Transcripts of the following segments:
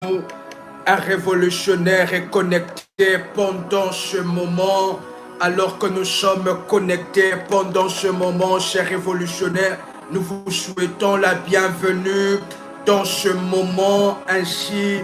Un révolutionnaire est connecté pendant ce moment. Alors que nous sommes connectés pendant ce moment, chers révolutionnaires, nous vous souhaitons la bienvenue dans ce moment, ainsi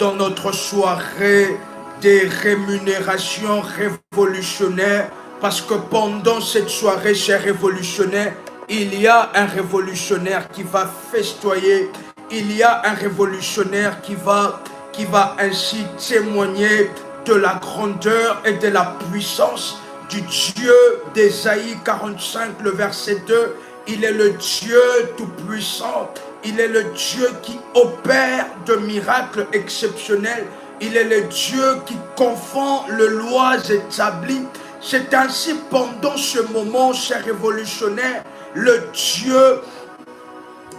dans notre soirée des rémunérations révolutionnaires. Parce que pendant cette soirée, chers révolutionnaires, il y a un révolutionnaire qui va festoyer. Il y a un révolutionnaire qui va ainsi témoigner de la grandeur et de la puissance du Dieu d'Ésaïe 45, le verset 2. Il est le Dieu tout-puissant. Il est le Dieu qui opère de miracles exceptionnels. Il est le Dieu qui confond les lois établies. C'est ainsi pendant ce moment, chers révolutionnaires, le Dieu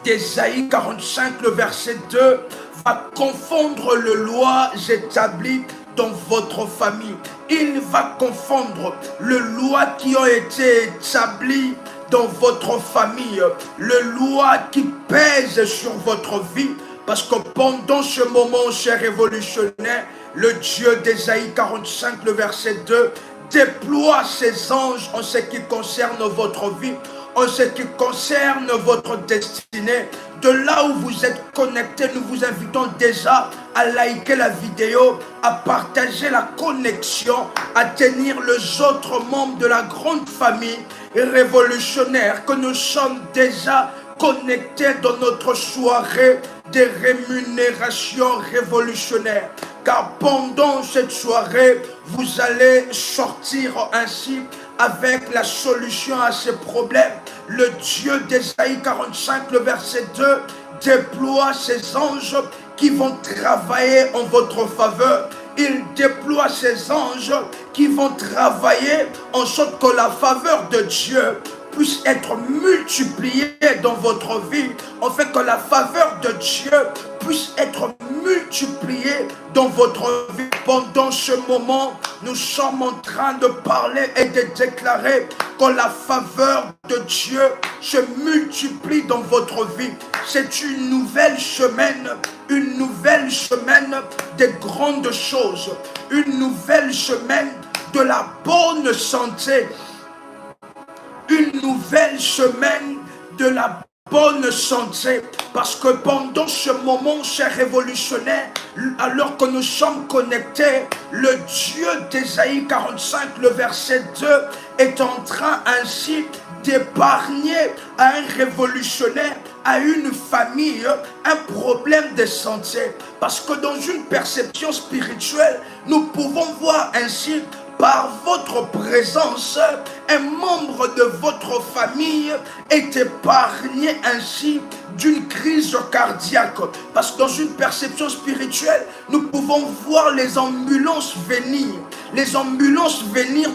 d'Ésaïe 45, le verset 2, va confondre les lois établies dans votre famille. Il va confondre les lois qui ont été établies dans votre famille, les lois qui pèsent sur votre vie. Parce que pendant ce moment, chers révolutionnaires, le Dieu d'Ésaïe 45, le verset 2, déploie ses anges en ce qui concerne votre vie, en ce qui concerne votre destinée. De là où vous êtes connectés, nous vous invitons déjà à liker la vidéo, à partager la connexion, à tenir les autres membres de la grande famille révolutionnaire que nous sommes déjà connectés dans notre soirée des rémunérations révolutionnaires. Car pendant cette soirée, vous allez sortir ainsi avec la solution à ces problèmes. Le Dieu d'Ésaïe 45, le verset 2, déploie ses anges qui vont travailler en votre faveur. Il déploie ses anges qui vont travailler en sorte que la faveur de Dieu puisse être multipliée dans votre vie, en fait que la faveur de Dieu puisse être multipliée dans votre vie. Pendant ce moment, nous sommes en train de parler et de déclarer que la faveur de Dieu se multiplie dans votre vie. C'est une nouvelle semaine des grandes choses, une nouvelle semaine de la bonne santé, une nouvelle semaine de la bonne santé. Parce que pendant ce moment, chers révolutionnaires, alors que nous sommes connectés, le Dieu d'Ésaïe 45, le verset 2, est en train ainsi d'épargner à un révolutionnaire, à une famille, un problème de santé. Parce que dans une perception spirituelle, nous pouvons voir ainsi, par votre présence, un membre de votre famille est épargné ainsi d'une crise cardiaque. Parce que dans une perception spirituelle, nous pouvons voir les ambulances venir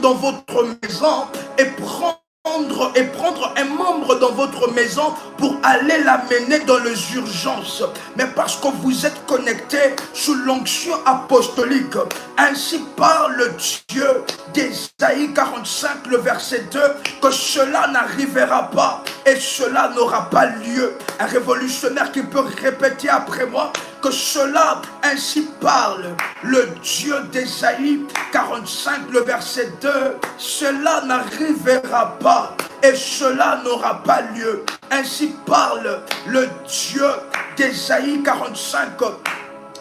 dans votre maison et prendre un membre dans votre maison pour aller l'amener dans les urgences. Mais parce que vous êtes connectés sous l'onction apostolique, ainsi parle Dieu d'Ésaïe 45, le verset 2, que cela n'arrivera pas et cela n'aura pas lieu. Un révolutionnaire qui peut répéter après moi que cela ainsi parle le Dieu d'Ésaïe 45, le verset 2, cela n'arrivera pas et cela n'aura pas lieu. Ainsi parle le Dieu d'Ésaïe 45,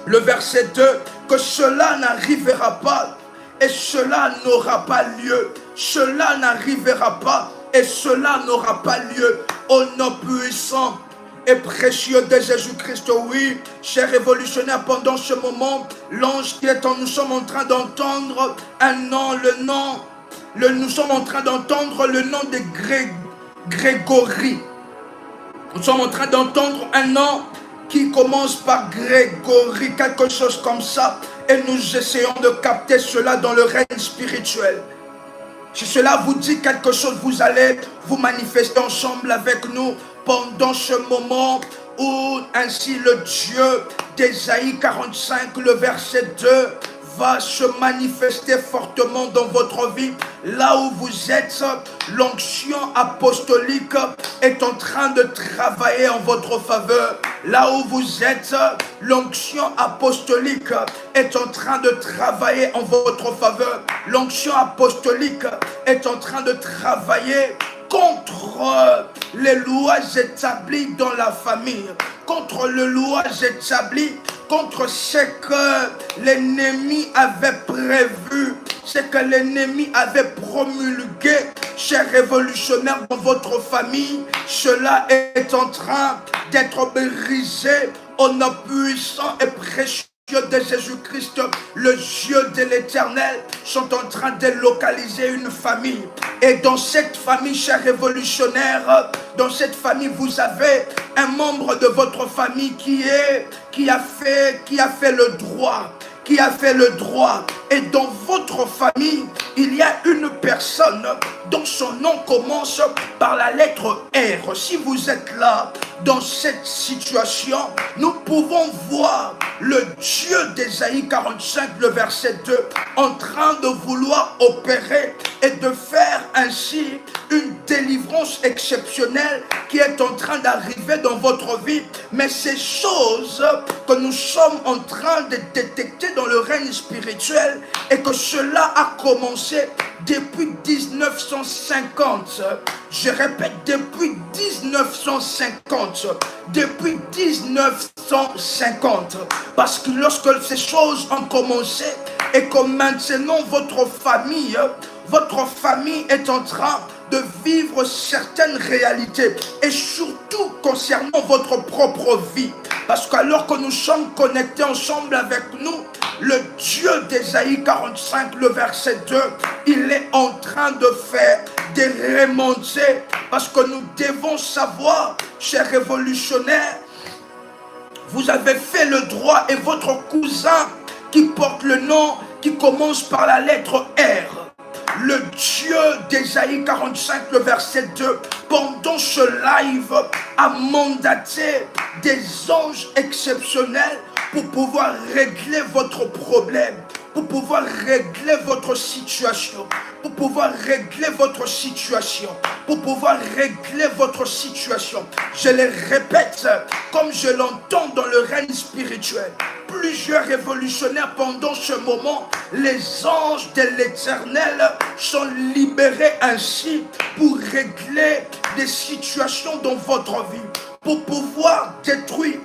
le verset 2, que cela n'arrivera pas et cela n'aura pas lieu. Cela n'arrivera pas et cela n'aura pas lieu. Au nom puissant et précieux de Jésus-Christ, oui, chers révolutionnaires, pendant ce moment, l'ange qui est en nous sommes en train d'entendre un nom, nous sommes en train d'entendre le nom de Grégory. Nous sommes en train d'entendre un nom qui commence par Grégory, quelque chose comme ça, et nous essayons de capter cela dans le règne spirituel. Si cela vous dit quelque chose, vous allez vous manifester ensemble avec nous pendant ce moment où ainsi le Dieu d'Ésaïe 45, le verset 2, va se manifester fortement dans votre vie. Là où vous êtes, l'onction apostolique est en train de travailler en votre faveur. Là où vous êtes, l'onction apostolique est en train de travailler en votre faveur. L'onction apostolique est en train de travailler contre les lois établies dans la famille, contre les lois établies, contre ce que l'ennemi avait prévu, ce que l'ennemi avait promulgué, chers révolutionnaires, dans votre famille. Cela est en train d'être brisé au nom puissant et précieux de Jésus-Christ. Le Dieu de l'Éternel sont en train de localiser une famille. Et dans cette famille, chers révolutionnaires, dans cette famille, vous avez un membre de votre famille qui a fait le droit. Qui a fait le droit. Et dans votre famille, il y a une personne dont son nom commence par la lettre R. Si vous êtes là, dans cette situation, nous pouvons voir le Dieu d'Ésaïe 45, le verset 2, en train de vouloir opérer et de faire ainsi une délivrance exceptionnelle qui est en train d'arriver dans votre vie. Mais ces choses que nous sommes en train de détecter dans le règne spirituel et que cela a commencé depuis 1950. Je répète, depuis 1950. Depuis 1950. Parce que lorsque ces choses ont commencé et que maintenant votre famille est en train de vivre certaines réalités et surtout concernant votre propre vie. Parce qu'alors que nous sommes connectés ensemble avec nous, le Dieu d'Ésaïe 45, le verset 2, il est en train de faire des remontées. Parce que nous devons savoir, chers révolutionnaires, vous avez fait le droit et votre cousin qui porte le nom qui commence par la lettre R. Le Dieu d'Ésaïe 45, le verset 2, pendant ce live, a mandaté des anges exceptionnels pour pouvoir régler votre problème, pour pouvoir régler votre situation, pour pouvoir régler votre situation, pour pouvoir régler votre situation. Je le répète, comme je l'entends dans le règne spirituel, plusieurs révolutionnaires pendant ce moment, les anges de l'Éternel sont libérés ainsi pour régler des situations dans votre vie, pour pouvoir détruire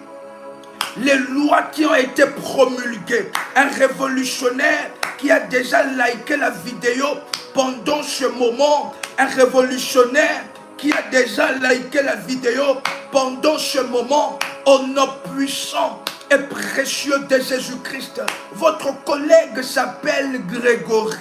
les lois qui ont été promulguées. Un révolutionnaire qui a déjà liké la vidéo pendant ce moment, un révolutionnaire qui a déjà liké la vidéo pendant ce moment, au nom puissant et précieux de Jésus-Christ. Votre collègue s'appelle Grégory.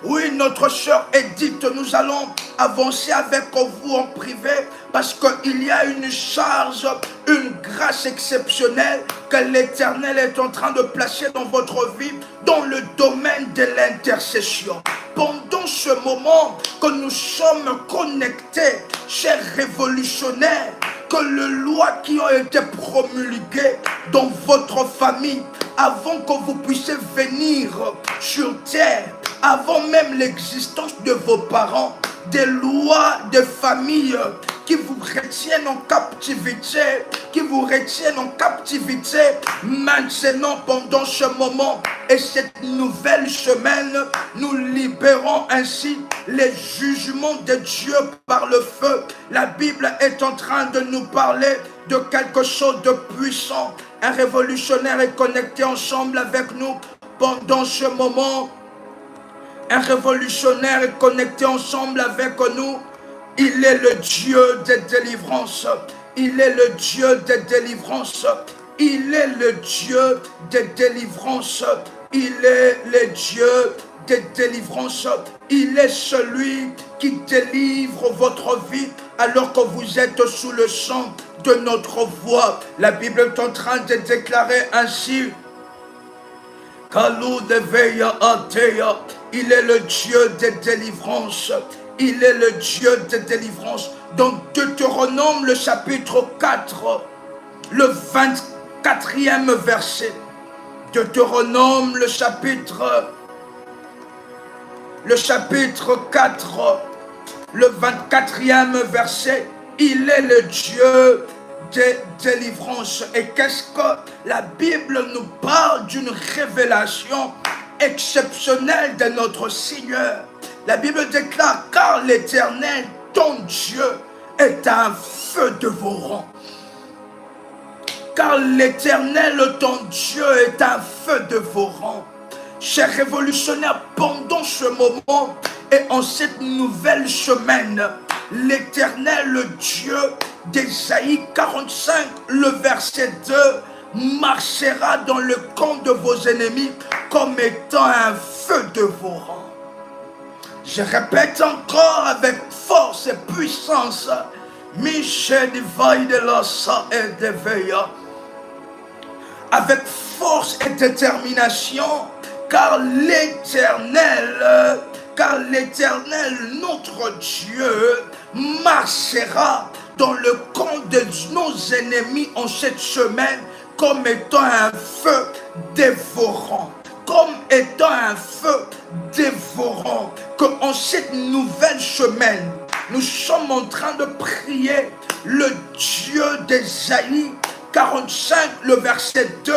Oui, notre sœur Edith, nous allons avancer avec vous en privé parce qu'il y a une charge, une grâce exceptionnelle que l'Éternel est en train de placer dans votre vie dans le domaine de l'intercession. Pendant ce moment que nous sommes connectés, chers révolutionnaires, que les lois qui ont été promulguées dans votre famille, avant que vous puissiez venir sur terre, avant même l'existence de vos parents, des lois de famille qui vous retiennent en captivité, maintenant pendant ce moment et cette nouvelle semaine, nous libérons ainsi les jugements de Dieu par le feu. La Bible est en train de nous parler de quelque chose de puissant. Un révolutionnaire est connecté ensemble avec nous pendant ce moment. Un révolutionnaire est connecté ensemble avec nous. Il est le Dieu de délivrance. Il est le Dieu de délivrance. Il est le Dieu de délivrance. Il est le Dieu de délivrance. Il est celui qui délivre votre vie alors que vous êtes sous le sang de notre voix. La Bible est en train de déclarer ainsi. Il est le Dieu de délivrance. Il est le Dieu de délivrance. Dans Deutéronome, le chapitre 4, le 24e verset. Deutéronome, le chapitre 4, le 24e verset. Il est le Dieu délivrance. Et qu'est-ce que la Bible nous parle? D'une révélation exceptionnelle de notre Seigneur. La Bible déclare: car l'Éternel, ton Dieu, est un feu dévorant. Car l'Éternel, ton Dieu, est un feu dévorant. Chers révolutionnaires, pendant ce moment et en cette nouvelle semaine, l'Éternel, le Dieu d'Ésaïe 45, le verset 2, marchera dans le camp de vos ennemis comme étant un feu dévorant. Je répète encore avec force et puissance: Michel divide la sa et déveilla. Avec force et détermination, car l'Éternel, notre Dieu, marchera dans le camp de nos ennemis en cette semaine comme étant un feu dévorant. Comme étant un feu dévorant. Que en cette nouvelle semaine, nous sommes en train de prier le Dieu d'Ésaïe 45, le verset 2,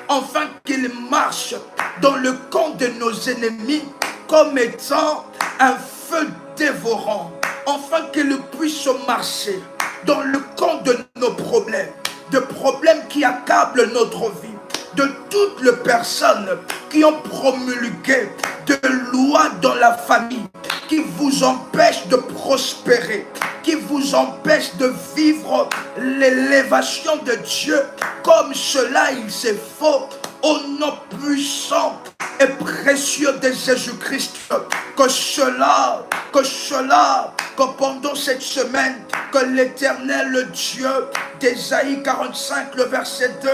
afin qu'il marche dans le camp de nos ennemis comme étant un feu dévorant, afin qu'il puisse marcher dans le camp de nos problèmes, de problèmes qui accablent notre vie, de toutes les personnes qui ont promulgué de lois dans la famille, qui vous empêchent de prospérer, qui vous empêchent de vivre l'élévation de Dieu comme cela il s'est faux, au nom puissant et précieux de Jésus-Christ. Que pendant cette semaine, que l'Éternel, le Dieu d'Ésaïe 45, le verset 2,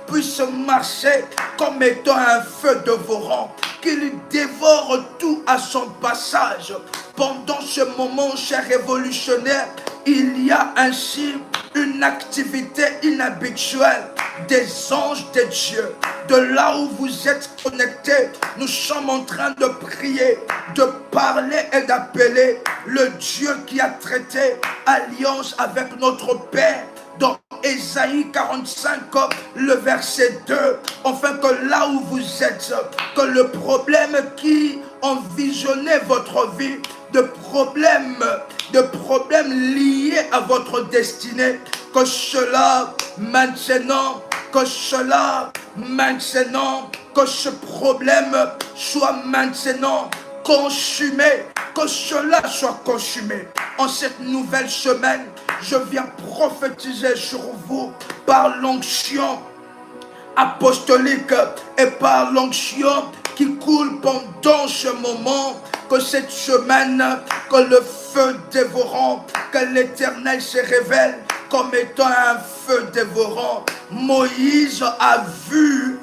puisse marcher comme étant un feu dévorant, qu'il dévore tout à son passage. Pendant ce moment, chers révolutionnaires, il y a ainsi une activité inhabituelle des anges de Dieu. De là où vous êtes connectés, nous sommes en train de prier, de parler et d'appeler le Dieu qui a traité alliance avec notre Père. Dans Ésaïe 45, le verset 2, afin que là où vous êtes, que le problème qui envisionnait votre vie, de problèmes liés à votre destinée, que cela maintenant, que ce problème soit maintenant consumé, que cela soit consumé. En cette nouvelle semaine, je viens prophétiser sur vous par l'onction apostolique et par l'onction qui coule pendant ce moment, que cette semaine, que le feu dévorant, que l'Éternel se révèle comme étant un feu dévorant. Moïse a vu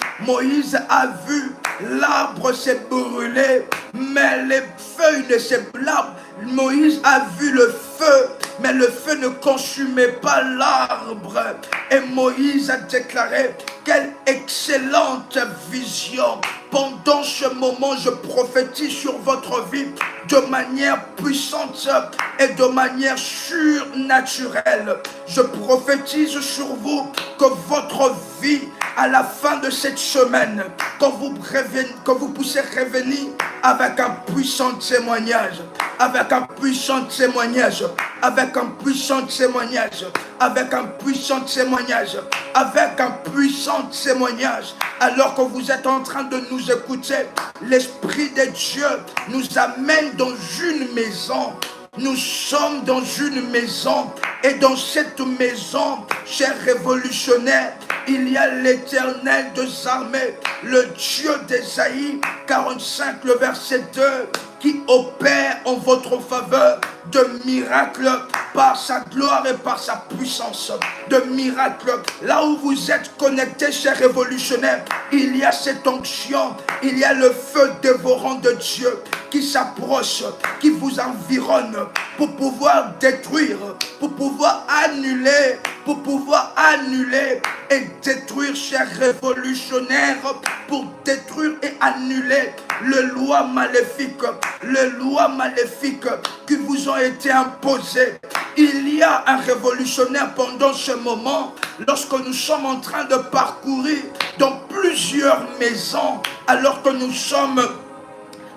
l'arbre s'est brûlé, mais les feuilles de l'arbre. Moïse a vu le feu, mais le feu ne consumait pas l'arbre. Et Moïse a déclaré: quelle excellente vision. Pendant ce moment, je prophétise sur votre vie de manière puissante et de manière surnaturelle. Je prophétise sur vous que votre vie, à la fin de cette semaine, que vous puissiez revenir avec un puissant témoignage, avec un puissant témoignage, avec un puissant témoignage, avec un puissant témoignage, avec un puissant témoignage. Alors que vous êtes en train de nous écouter, l'Esprit de Dieu nous amène dans une maison. Nous sommes dans une maison, et dans cette maison, chers révolutionnaires, il y a l'Éternel des armées, le Dieu d'Ésaïe 45, le verset 2, qui opère en votre faveur de miracles par sa gloire et par sa puissance. De miracles. Là où vous êtes connectés, chers révolutionnaires, il y a cette onction, il y a le feu dévorant de Dieu qui s'approche, qui vous environne pour pouvoir détruire, pour pouvoir annuler et détruire, chers révolutionnaires, pour détruire et annuler les lois maléfiques qui vous ont été imposées Il y a un révolutionnaire pendant ce moment, lorsque nous sommes en train de parcourir dans plusieurs maisons, alors que nous sommes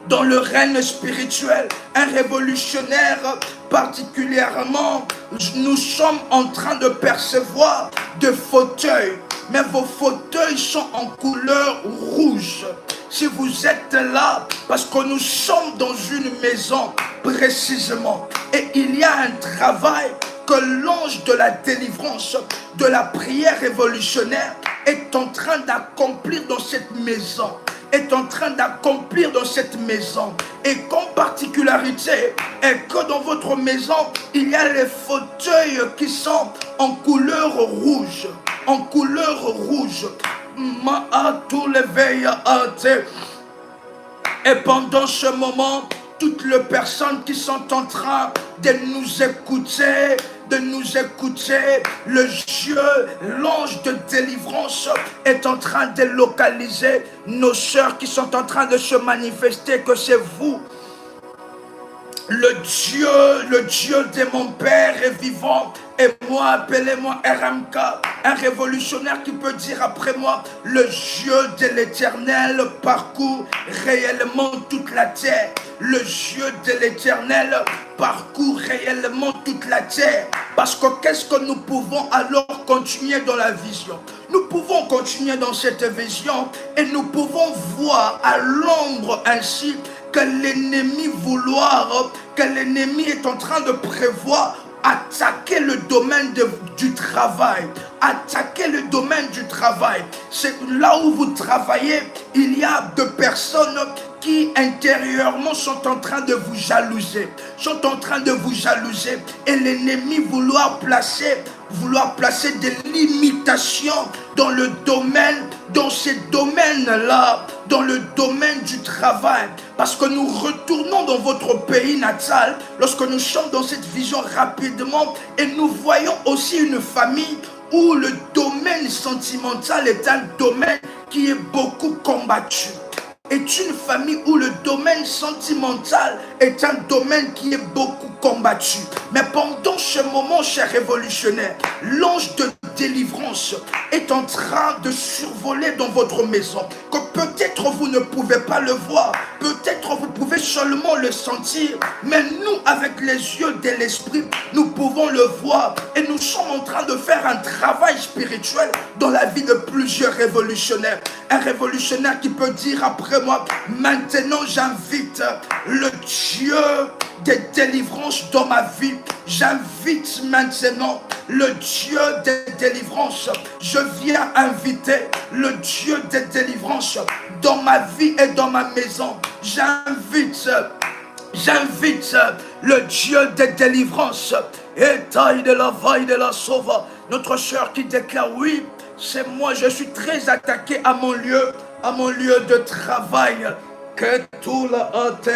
dans le règne spirituel, un révolutionnaire particulièrement, nous sommes en train de percevoir des fauteuils, mais vos fauteuils sont en couleur rouge. Si vous êtes là, parce que nous sommes dans une maison précisément, et il y a un travail que l'ange de la délivrance, de la prière révolutionnaire est en train d'accomplir dans cette maison. Est en train d'accomplir dans cette maison. Et comme particularité est que dans votre maison, il y a les fauteuils qui sont en couleur rouge. En couleur rouge. Et pendant ce moment, toutes les personnes qui sont en train de nous écouter, le Dieu, l'ange de délivrance est en train de localiser nos sœurs qui sont en train de se manifester, que c'est vous. Le Dieu de mon Père est vivant. Et moi, appelez-moi RMK, un révolutionnaire qui peut dire après moi, le Dieu de l'Éternel parcourt réellement toute la terre. Le Dieu de l'Éternel parcourt réellement toute la terre. Parce que qu'est-ce que nous pouvons alors continuer dans la vision? Nous pouvons continuer dans cette vision et nous pouvons voir à l'ombre ainsi que l'ennemi est en train de prévoir attaquer le domaine du travail. Attaquer le domaine du travail. C'est là où vous travaillez, il y a des personnes qui intérieurement sont en train de vous jalouser. Et l'ennemi vouloir placer des limitations dans ces domaines-là, dans le domaine du travail. Parce que nous retournons dans votre pays natal, lorsque nous sommes dans cette vision rapidement, et nous voyons aussi une famille où le domaine sentimental est un domaine qui est beaucoup combattu. Est une famille où le domaine sentimental est un domaine qui est beaucoup combattu. Mais pendant ce moment, cher révolutionnaire, l'ange de délivrance est en train de survoler dans votre maison. Que peut-être vous ne pouvez pas le voir, peut-être vous pouvez seulement le sentir, mais nous, avec les yeux de l'esprit, nous pouvons le voir. Et nous sommes en train de faire un travail spirituel dans la vie de plusieurs révolutionnaires. Un révolutionnaire qui peut dire après moi, maintenant j'invite le Dieu des délivrances dans ma vie. J'invite maintenant le Dieu des délivrances. Je viens inviter le Dieu des délivrances dans ma vie et dans ma maison. J'invite le Dieu des délivrances. Et taille de la vaille de la sauva. Notre sœur qui déclare, oui, c'est moi, je suis très attaqué à mon lieu de travail. Que tout la hâte.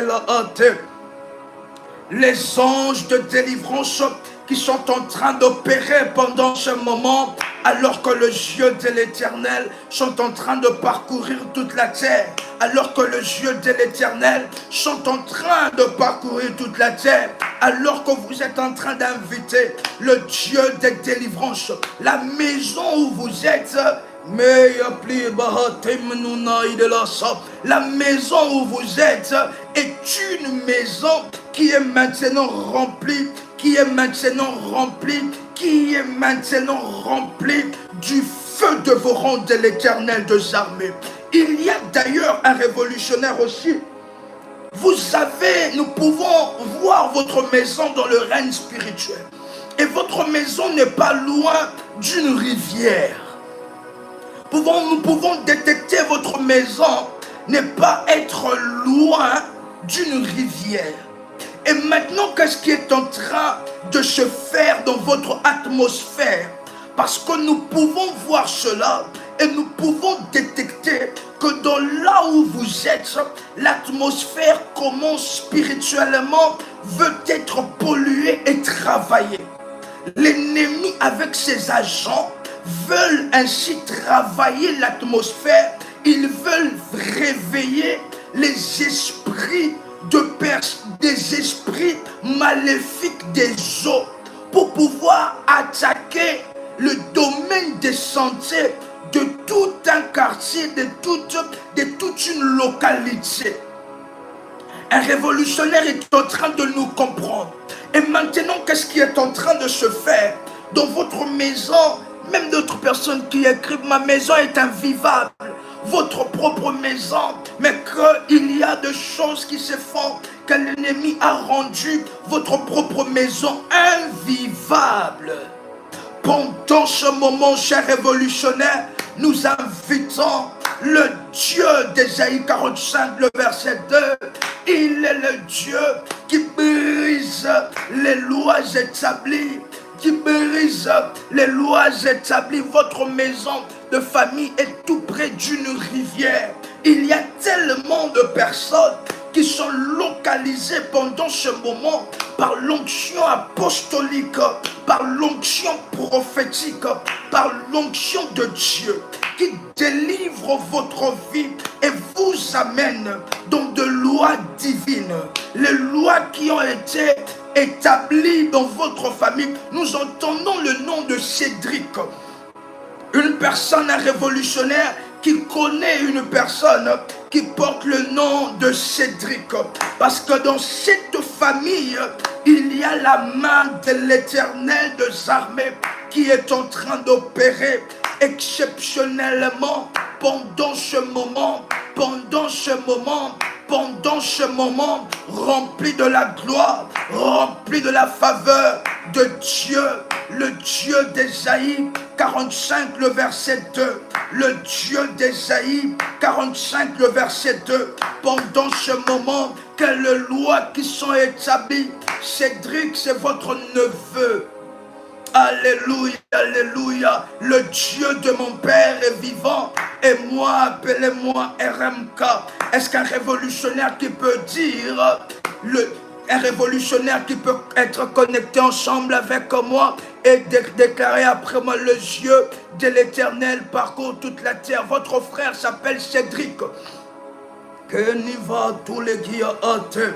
Les anges de délivrance qui sont en train d'opérer pendant ce moment, alors que le Dieu de l'Éternel sont en train de parcourir toute la terre, alors que le Dieu de l'Éternel sont en train de parcourir toute la terre, alors que vous êtes en train d'inviter le Dieu des délivrances, la maison où vous êtes. La maison où vous êtes est une maison qui est maintenant remplie, qui est maintenant remplie du feu dévorant de l'Éternel des armées. Il y a d'ailleurs un révolutionnaire aussi. Nous pouvons voir votre maison dans le règne spirituel. Et votre maison n'est pas loin d'une rivière. Nous pouvons détecter votre maison n'est pas être loin d'une rivière. Et maintenant, qu'est-ce qui est en train de se faire dans votre atmosphère? Parce que nous pouvons voir cela et nous pouvons détecter que dans là où vous êtes, l'atmosphère commence spirituellement, veut être polluée et travaillée. L'ennemi avec ses agents veulent ainsi travailler l'atmosphère. Ils veulent réveiller les esprits des esprits maléfiques des eaux pour pouvoir attaquer le domaine de santé de tout un quartier, de toute une localité. Un révolutionnaire est en train de nous comprendre. Et maintenant, qu'est-ce qui est en train de se faire dans votre maison? Même d'autres personnes qui écrivent: ma maison est invivable. Votre propre maison, mais qu'il y a des choses qui se font, que l'ennemi a rendu votre propre maison invivable. Pendant ce moment, chers révolutionnaires, nous invitons le Dieu d'Ésaïe 45, le verset 2. Il est le Dieu qui brise les lois établies, qui brise les lois établies. Votre maison de famille est tout près d'une rivière. Il y a tellement de personnes qui sont localisées pendant ce moment par l'onction apostolique, par l'onction prophétique, par l'onction de Dieu, qui délivre votre vie et vous amène dans de lois divines. Les lois qui ont été établies dans votre famille. Nous entendons le nom de Cédric, une personne, un révolutionnaire qui connaît une personne qui porte le nom de Cédric. Parce que dans cette famille, il y a la main de l'Éternel des armées qui est en train d'opérer exceptionnellement pendant ce moment, rempli de la gloire, rempli de la faveur de Dieu, le Dieu d'Ésaïe 45, le verset 2. Le Dieu d'Ésaïe 45, le verset 2. Pendant ce moment, quelles lois qui sont établies? Cédric, c'est votre neveu. Alléluia, alléluia. Le Dieu de mon père est vivant. Et moi, appelez-moi RMK. Est-ce qu'un révolutionnaire qui peut dire, un révolutionnaire qui peut être connecté ensemble avec moi et déclarer après moi: le Dieu de l'Éternel parcourt toute la terre. Votre frère s'appelle Cédric. Que n'y va tous les guillemets.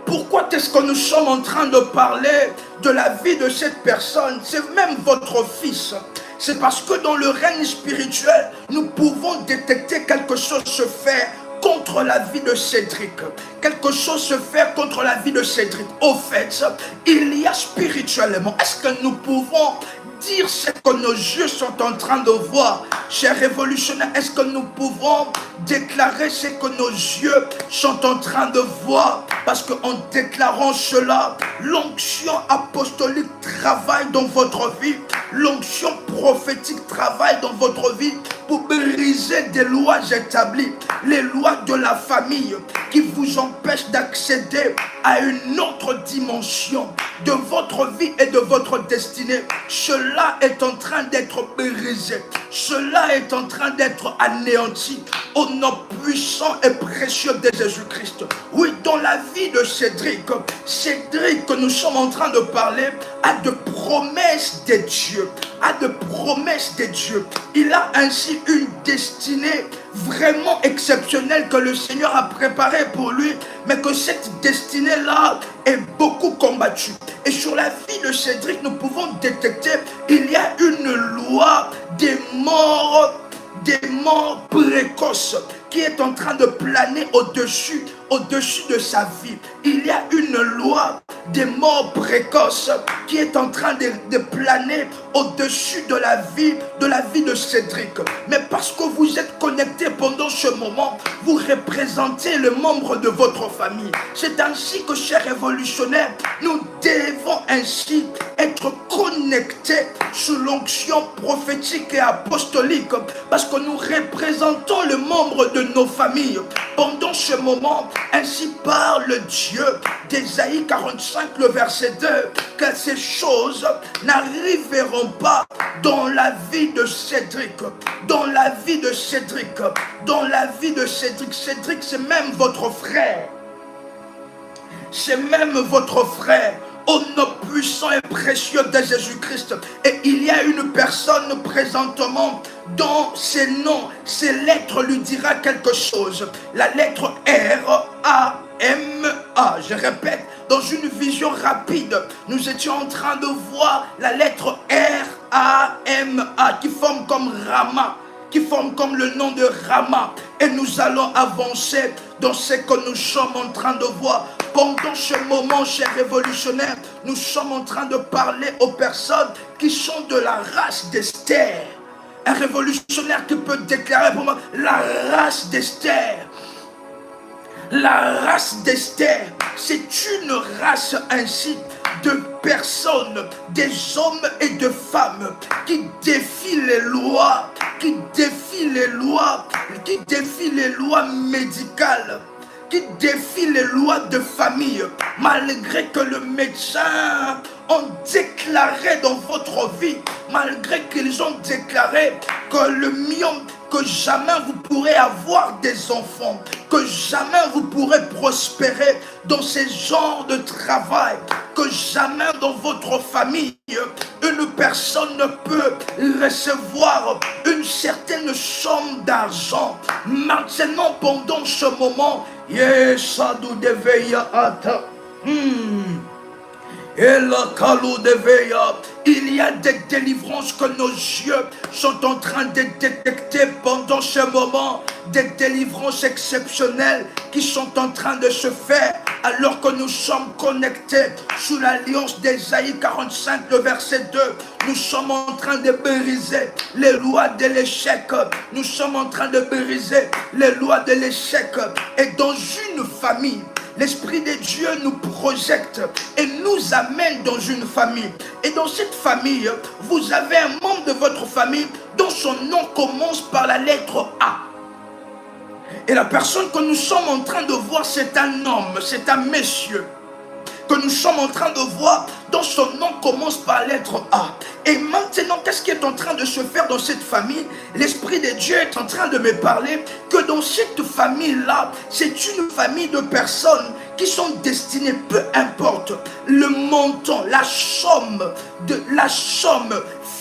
Pourquoi est-ce que nous sommes en train de parler de la vie de cette personne? C'est même votre fils. C'est parce que dans le règne spirituel, nous pouvons détecter quelque chose se faire contre la vie de Cédric. Quelque chose se fait contre la vie de Cédric. Au fait, il y a spirituellement, est-ce que nous pouvons dire ce que nos yeux sont en train de voir? Chers révolutionnaires, est-ce que nous pouvons déclarer ce que nos yeux sont en train de voir? Parce qu'en déclarant cela, l'onction apostolique travaille dans votre vie, l'onction prophétique travaille dans votre vie pour briser des lois établies, les lois de la famille qui vous empêchent d'accéder à une autre dimension de votre vie et de votre destinée. Cela est en train d'être brisé, cela est en train d'être anéanti au nom puissant et précieux de Jésus-Christ. Oui, dans la vie de Cédric, que nous sommes en train de parler, a de promesses de Dieu, Il a ainsi une destinée vraiment exceptionnelle que le Seigneur a préparée pour lui, mais que cette destinée-là est beaucoup combattue. Et sur la vie de Cédric, nous pouvons détecter il y a une loi des morts précoces qui est en train de planer au-dessus de sa vie. Il y a une loi des morts précoces qui est en train de planer au-dessus de la vie de Cédric. Mais parce que vous êtes connectés pendant ce moment, vous représentez le membre de votre famille. C'est ainsi que, chers révolutionnaires, nous devons ainsi être connectés sous l'onction prophétique et apostolique, parce que nous représentons le membre de nos familles. Pendant ce moment, ainsi parle Dieu d'Ésaïe 45, le verset 2, que ces choses n'arriveront pas dans la vie de Cédric. Dans la vie de Cédric. Dans la vie de Cédric. Cédric, c'est même votre frère. C'est même votre frère. Au nom puissant et précieux de Jésus-Christ. Et il y a une personne présentement dont ses noms, ses lettres lui dira quelque chose. La lettre R-A-M-A. Je répète, dans une vision rapide, nous étions en train de voir la lettre R-A-M-A qui forme comme Rama, qui forme comme le nom de Rama. Et nous allons avancer dans ce que nous sommes en train de voir. Pendant ce moment, chers révolutionnaires, nous sommes en train de parler aux personnes qui sont de la race d'Esther. Un révolutionnaire qui peut déclarer pour moi la race d'Esther. La race d'Esther, c'est une race ainsi de personnes, des hommes et de femmes qui défient les lois, qui défient les lois, qui défient les lois médicales, qui défient les lois de famille, malgré que le médecin ont déclaré dans votre vie, malgré qu'ils ont déclaré que le myome, que jamais vous pourrez avoir des enfants, que jamais vous pourrez prospérer dans ces genres de travail, que jamais dans votre famille, une personne ne peut recevoir une certaine somme d'argent. Maintenant, pendant ce moment, Yeshadu deveya ata. Et la calou de veilla, il y a des délivrances que nos yeux sont en train de détecter pendant ce moment, des délivrances exceptionnelles qui sont en train de se faire alors que nous sommes connectés sous l'alliance d'Ésaïe 45, le verset 2. Nous sommes en train de briser les lois de l'échec. Nous sommes en train de briser les lois de l'échec. Et dans une famille, l'Esprit de Dieu nous projette et nous amène dans une famille. Et dans cette famille, vous avez un membre de votre famille dont son nom commence par la lettre A. Et la personne que nous sommes en train de voir, c'est un homme, c'est un monsieur que nous sommes en train de voir, dont son nom commence par la lettre A. Et maintenant, qu'est-ce qui est en train de se faire dans cette famille? L'Esprit de Dieu est en train de me parler que dans cette famille-là, c'est une famille de personnes qui sont destinées, peu importe le montant, la somme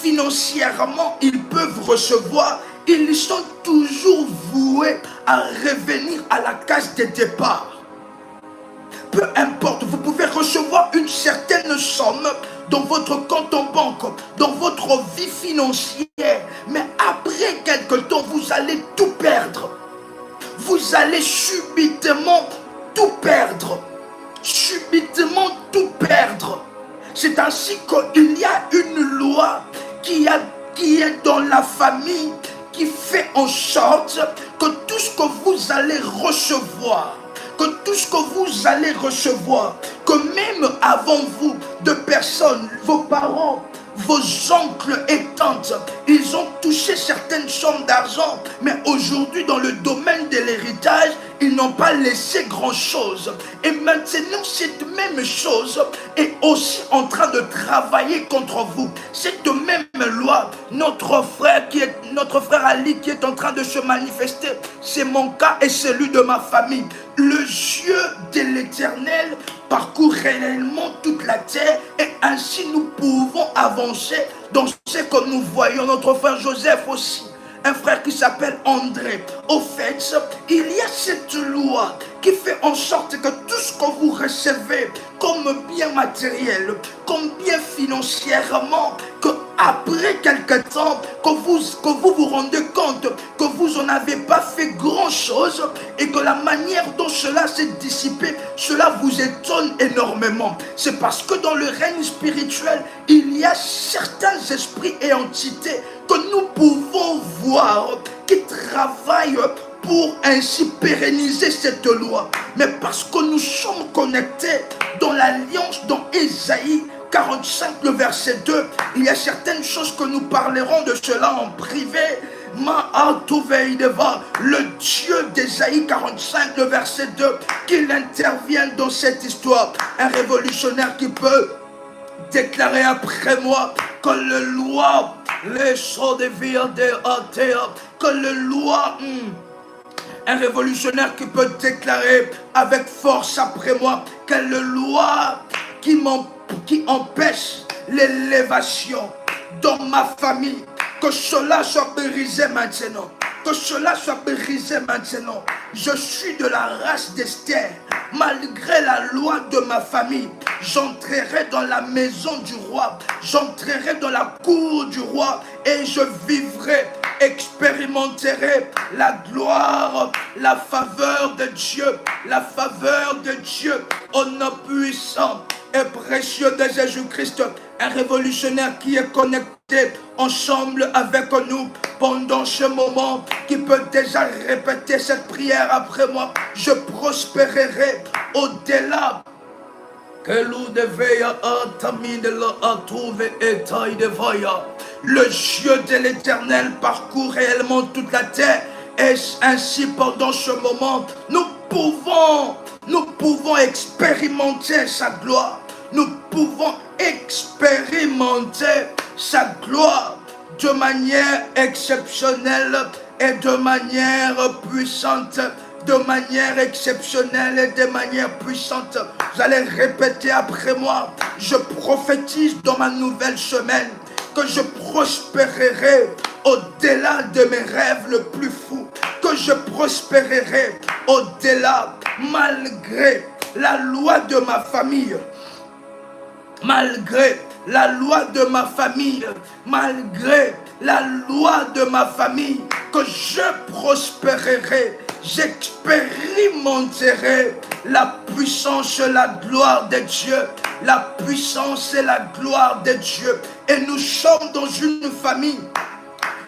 financièrement ils peuvent recevoir, ils sont toujours voués à revenir à la case de départ. Peu importe, vous pouvez recevoir une certaine somme dans votre compte en banque, dans votre vie financière, mais après quelque temps, vous allez tout perdre. Vous allez subitement tout perdre. Subitement tout perdre. C'est ainsi qu'il y a une loi qui est dans la famille, qui fait en sorte que tout ce que vous allez recevoir, que même avant vous, de personnes, vos parents, vos oncles et tantes, ils ont touché certaines sommes d'argent, mais aujourd'hui dans le domaine de l'héritage, ils n'ont pas laissé grand-chose. Et maintenant, cette même chose est aussi en train de travailler contre vous. Cette même loi, notre frère Ali qui est en train de se manifester, c'est mon cas et celui de ma famille. Le Dieu de l'Éternel parcourt réellement toute la terre et ainsi nous pouvons avancer dans ce que nous voyons. Notre frère Joseph aussi, un frère qui s'appelle André. Au fait, il y a cette loi qui fait en sorte que tout ce que vous recevez comme bien matériel, comme bien financièrement, que après quelque temps, que vous vous rendez compte que vous n'en avez pas fait grand chose et que la manière dont cela s'est dissipé, cela vous étonne énormément. C'est parce que dans le règne spirituel, il y a certains esprits et entités que nous pouvons voir qui travaillent pour ainsi pérenniser cette loi. Mais parce que nous sommes connectés dans l'alliance, dans Ésaïe 45, le verset 2, il y a certaines choses que nous parlerons de cela en privé. Le Dieu d'Ésaïe 45, le verset 2, qu'il intervienne dans cette histoire. Un révolutionnaire qui peut déclarer après moi que le loi, les choses de vie que le loi, un révolutionnaire qui peut déclarer avec force après moi que le loi qui empêche l'élévation dans ma famille, que cela soit brisé maintenant. Que cela soit brisé maintenant. Je suis de la race d'Esther. malgré la loi de ma famille, j'entrerai dans la maison du roi, j'entrerai dans la cour du roi et je vivrai, expérimenterai la gloire, la faveur de Dieu, la faveur de Dieu au nom puissant et précieux de Jésus-Christ. Un révolutionnaire qui est connecté ensemble avec nous pendant ce moment, qui peut déjà répéter cette prière après moi. Je prospérerai au-delà que l'on devait le Dieu de l'Éternel parcourt réellement toute la terre. Et ainsi pendant ce moment, nous pouvons expérimenter sa gloire. Nous pouvons expérimenter sa gloire de manière exceptionnelle et de manière puissante. De manière exceptionnelle et de manière puissante. Vous allez répéter après moi. Je prophétise dans ma nouvelle semaine que je prospérerai au-delà de mes rêves les plus fous. Que je prospérerai au-delà, malgré la loi de ma famille. Malgré la loi de ma famille, malgré la loi de ma famille, que je prospérerai, j'expérimenterai la puissance et la gloire de Dieu, la puissance et la gloire de Dieu. Et nous sommes dans une famille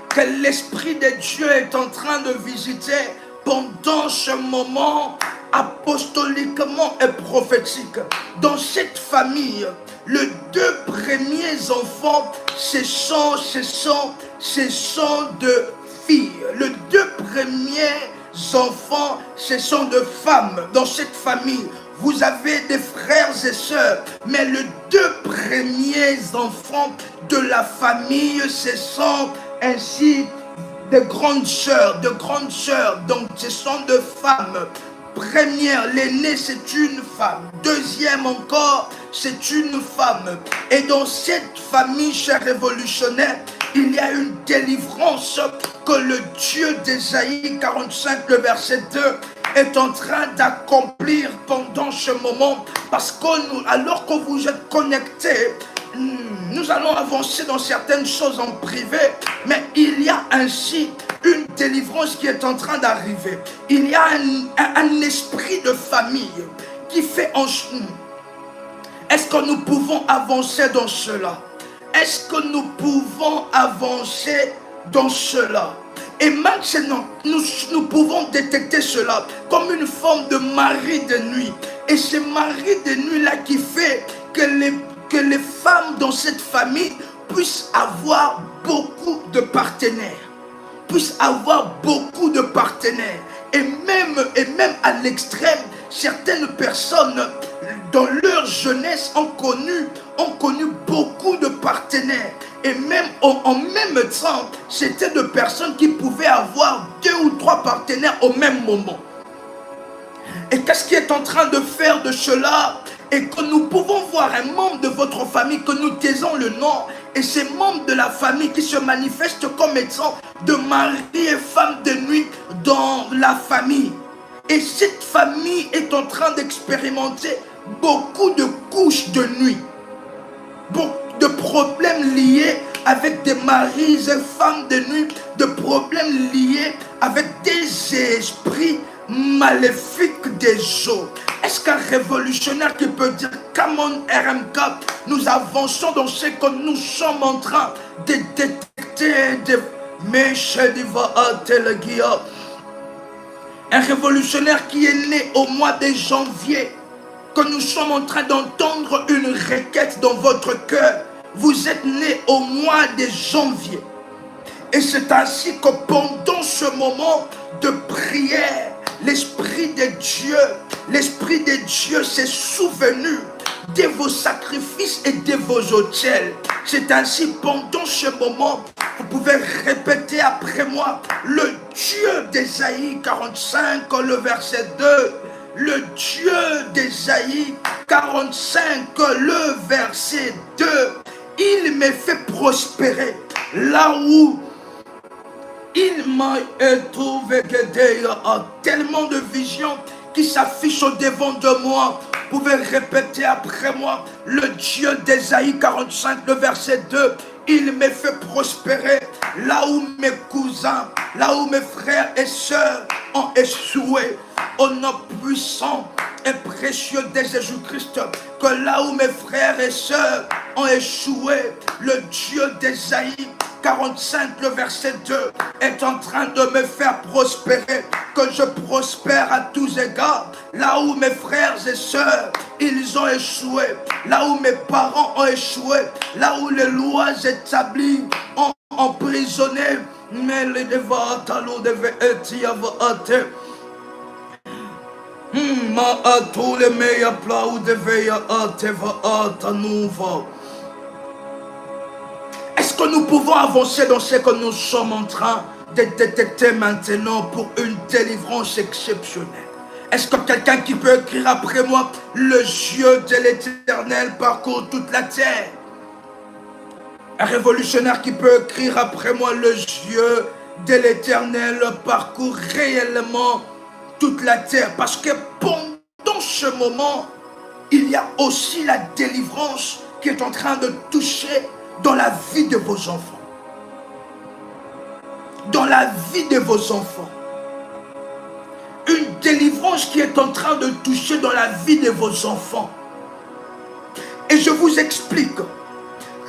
que l'Esprit de Dieu est en train de visiter pendant ce moment apostoliquement et prophétique. Dans cette famille, les deux premiers enfants, ce sont de filles. Les deux premiers enfants, ce sont de femmes. Dans cette famille, vous avez des frères et sœurs, mais les deux premiers enfants de la famille, ce sont ainsi de grandes sœurs, donc ce sont de femmes. Première, l'aînée, c'est une femme. Deuxième encore, c'est une femme. Et dans cette famille, chers révolutionnaires, il y a une délivrance que le Dieu d'Ésaïe 45, le verset 2, est en train d'accomplir pendant ce moment. Parce que alors que vous êtes connectés, nous allons avancer dans certaines choses en privé, mais il y a ainsi une délivrance qui est en train d'arriver. Il y a un esprit de famille qui fait en nous. Est-ce que nous pouvons avancer dans cela? Est-ce que nous pouvons avancer dans cela? Et maintenant, nous pouvons détecter cela comme une forme de mari de nuit. Et ce mari de nuit-là qui fait que les femmes dans cette famille puissent avoir beaucoup de partenaires. Et même à l'extrême, certaines personnes dans leur jeunesse ont connu beaucoup de partenaires. Et même en même temps, c'était des personnes qui pouvaient avoir 2 ou 3 partenaires au même moment. Et qu'est-ce qui est en train de faire de cela? Et que nous pouvons voir un membre de votre famille, que nous taisons le nom, et ces membres de la famille qui se manifestent comme étant de mari et femme de nuit dans la famille. Et cette famille est en train d'expérimenter beaucoup de couches de nuit, beaucoup de problèmes liés avec des maris et femmes de nuit, de problèmes liés avec des esprits maléfiques des eaux. Est-ce qu'un révolutionnaire qui peut dire come on RMK, nous avançons dans ce que nous sommes en train de détecter un révolutionnaire qui est né au mois de janvier, que nous sommes en train d'entendre une requête dans votre cœur. Vous êtes né au mois de janvier. Et c'est ainsi que pendant ce moment de prière, l'Esprit de Dieu s'est souvenu de vos sacrifices et de vos autels. C'est ainsi pendant ce moment, vous pouvez répéter après moi, le Dieu d'Ésaïe 45, le verset 2, le Dieu d'Ésaïe 45, le verset 2, il me fait prospérer là où il m'a trouvé que Dieu a tellement de visions qui s'affiche au devant de moi. Vous pouvez répéter après moi. Le Dieu d'Ésaïe 45, le verset 2. Il me fait prospérer là où mes cousins, là où mes frères et sœurs ont échoué. Au nom puissant et précieux de Jésus-Christ, que là où mes frères et sœurs ont échoué, le Dieu d'Ésaïe 45, le verset 2, est en train de me faire prospérer, que je prospère à tous égards, là où mes frères et sœurs, ils ont échoué, là où mes parents ont échoué, là où les lois établies ont emprisonné, mais les dévatalo devaient être yavaate. Ma atou le meia plau devait ateva atanuva. Est-ce que nous pouvons avancer dans ce que nous sommes en train de détecter maintenant pour une délivrance exceptionnelle? Est-ce que quelqu'un qui peut écrire après moi, le Dieu de l'Éternel parcourt toute la terre? Un révolutionnaire qui peut écrire après moi, le Dieu de l'Éternel parcourt réellement toute la terre. Parce que pendant ce moment, il y a aussi la délivrance qui est en train de toucher dans la vie de vos enfants. Dans la vie de vos enfants. Une délivrance qui est en train de toucher dans la vie de vos enfants. Et je vous explique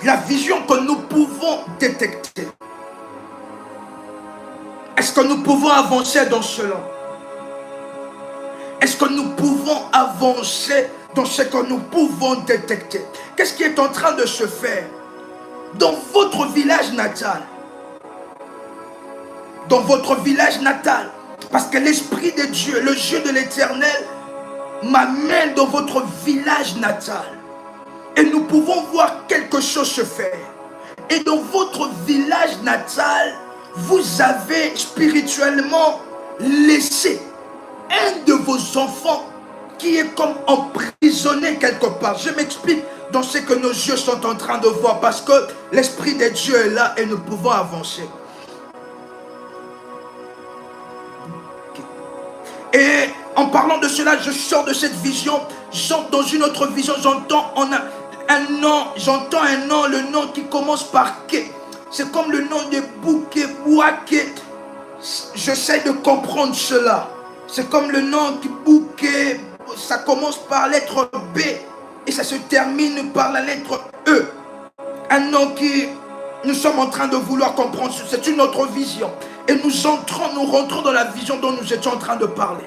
la vision que nous pouvons détecter. Est-ce que nous pouvons avancer dans cela? Est-ce que nous pouvons avancer dans ce que nous pouvons détecter? Qu'est-ce qui est en train de se faire dans votre village natal? Dans votre village natal. Parce que l'Esprit de Dieu, le Dieu de l'Éternel, m'amène dans votre village natal. Et nous pouvons voir quelque chose se faire. Et dans votre village natal, vous avez spirituellement laissé un de vos enfants qui est comme emprisonné quelque part. Je m'explique dans ce que nos yeux sont en train de voir, parce que l'Esprit de Dieu est là et nous pouvons avancer. Et en parlant de cela, je sors de cette vision, j'entre dans une autre vision, j'entends un nom, le nom qui commence par Ké. C'est comme le nom de Bouké, Bouaké. J'essaie de comprendre cela. C'est comme le nom qui Bouké, ça commence par la lettre B et ça se termine par la lettre E. Un nom qui nous sommes en train de vouloir comprendre. C'est une autre vision. Et nous rentrons dans la vision dont nous étions en train de parler.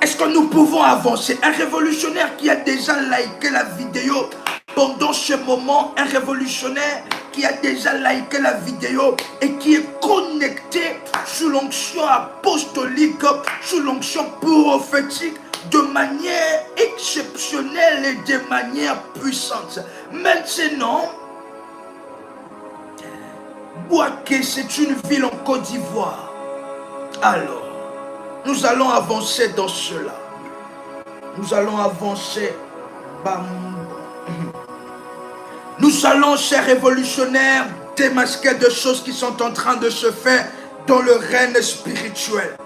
Est-ce que nous pouvons avancer? Un révolutionnaire qui a déjà liké la vidéo pendant ce moment, un révolutionnaire qui a déjà liké la vidéo et qui est connecté sous l'onction apostolique, sous l'onction prophétique, de manière exceptionnelle et de manière puissante. Maintenant, Bouaké, c'est une ville en Côte d'Ivoire. Alors, nous allons avancer dans cela. Nous allons avancer. Nous allons, chers révolutionnaires, démasquer des choses qui sont en train de se faire dans le règne spirituel.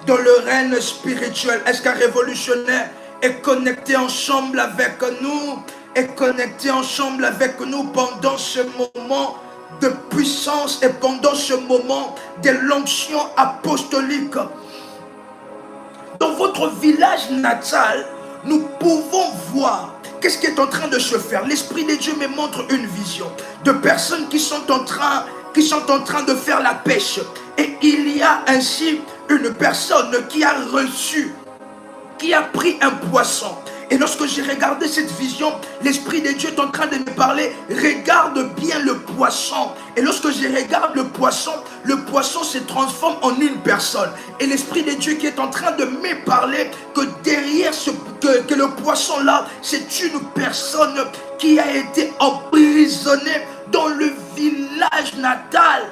Dans le règne spirituel. Est-ce qu'un révolutionnaire est connecté ensemble avec nous? Est connecté ensemble avec nous pendant ce moment de puissance et pendant ce moment de l'onction apostolique? Dans votre village natal, nous pouvons voir qu'est-ce qui est en train de se faire. L'Esprit de Dieu me montre une vision de personnes qui sont en train de faire la pêche. Et il y a ainsi une personne qui a reçu, qui a pris un poisson. Et lorsque j'ai regardé cette vision, l'Esprit de Dieu est en train de me parler. Regarde bien le poisson. Et lorsque je regarde le poisson se transforme en une personne. Et l'Esprit de Dieu qui est en train de me parler que derrière que le poisson là, c'est une personne qui a été emprisonnée dans le village natal.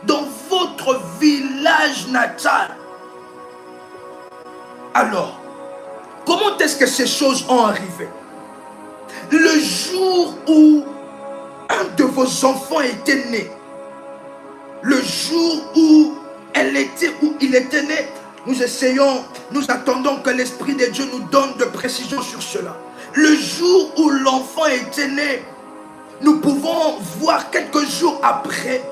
Dans votre village natal. Alors, comment est-ce que ces choses ont arrivé? Le jour où un de vos enfants était né, le jour où il était né, Nous essayons, nous attendons que l'Esprit de Dieu nous donne de précisions sur cela. Le jour où l'enfant était né, nous pouvons voir quelques jours après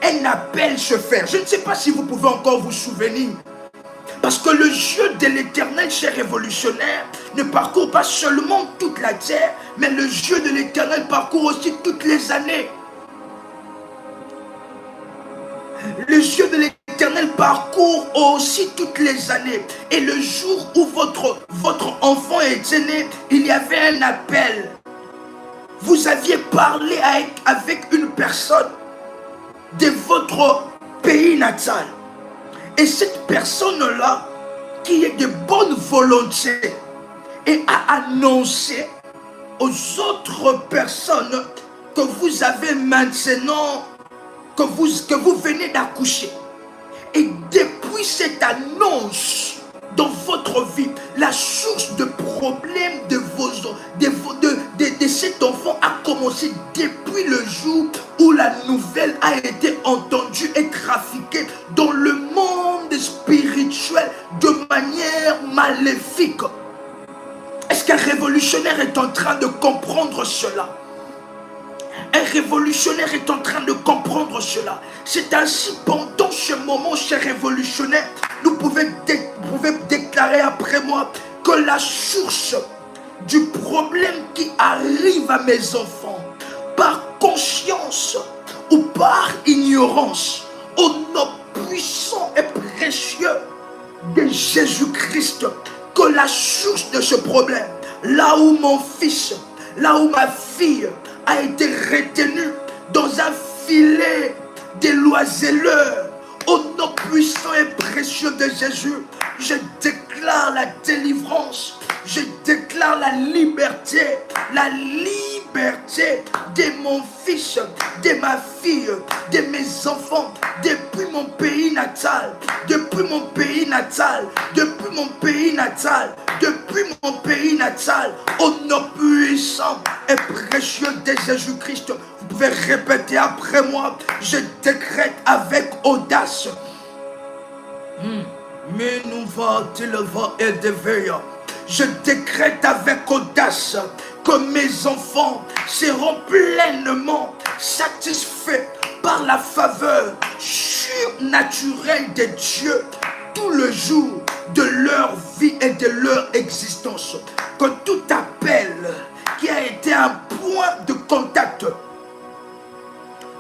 un appel se faire. Je ne sais pas si vous pouvez encore vous souvenir. Parce que le jeu de l'Éternel, cher révolutionnaire, ne parcourt pas seulement toute la terre, mais le jeu de l'Éternel parcourt aussi toutes les années. Le jeu de l'Éternel parcourt aussi toutes les années. Et le jour où votre enfant était né, il y avait un appel. Vous aviez parlé avec une personne de votre pays natal. Et cette personne-là, qui est de bonne volonté, et a annoncé aux autres personnes que vous avez maintenant, que vous venez d'accoucher. Et depuis cette annonce dans votre vie, la source de problème de cet enfant a commencé depuis le jour où la nouvelle a été entendue et trafiquée dans le monde spirituel de manière maléfique. Est-ce qu'un révolutionnaire est en train de comprendre cela? Un révolutionnaire est en train de comprendre cela. C'est ainsi, pendant ce moment, cher révolutionnaire, vous pouvez déclarer après moi que la source du problème qui arrive à mes enfants, par conscience ou par ignorance, au nom puissant et précieux de Jésus-Christ, que la source de ce problème, là où mon fils, là où ma fille a été retenue dans un filet de l'oiseleur, au nom puissant et précieux de Jésus, je déclare la délivrance, je déclare la liberté de mon fils, de ma fille, de mes enfants, depuis mon pays natal, depuis mon pays natal, depuis mon pays natal, depuis mon pays natal, au nom puissant et précieux de Jésus-Christ. Vous pouvez répéter après moi, je décrète avec audace. Mais nous va et deveille. Je décrète avec audace que mes enfants seront pleinement satisfaits par la faveur surnaturelle de Dieu tout le jour de leur vie et de leur existence. Que tout appel qui a été un point de contact,